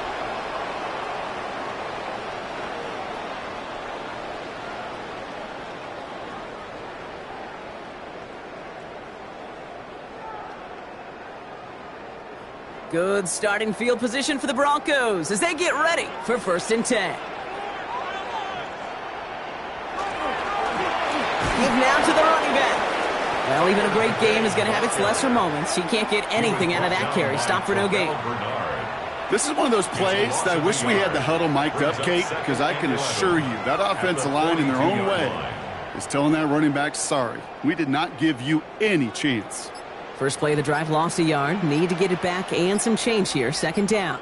Good starting field position for the Broncos as they get ready for 1st and 10. Give now to the running back. Well, even a great game is going to have its lesser moments. He can't get anything out of that carry. Stop for no gain. This is one of those plays that I wish we had the huddle mic'd up, Kate, because I can assure you that offensive line in their own way is telling that running back, sorry, we did not give you any chance. First play of the drive lost a yard. Need to get it back and some change here. 2nd down.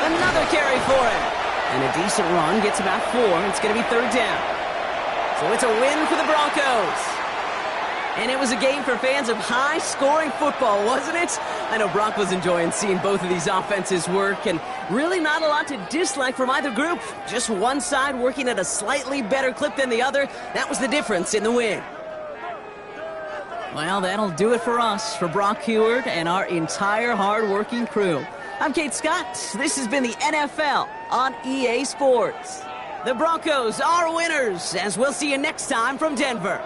Another carry for him. And a decent run gets about 4. It's going to be 3rd down. So it's a win for the Broncos. And it was a game for fans of high-scoring football, wasn't it? I know Brock was enjoying seeing both of these offenses work, and really not a lot to dislike from either group. Just one side working at a slightly better clip than the other. That was the difference in the win. Well, that'll do it for us, for Brock Heward and our entire hard-working crew. I'm Kate Scott. This has been the NFL on EA Sports. The Broncos are winners, as we'll see you next time from Denver.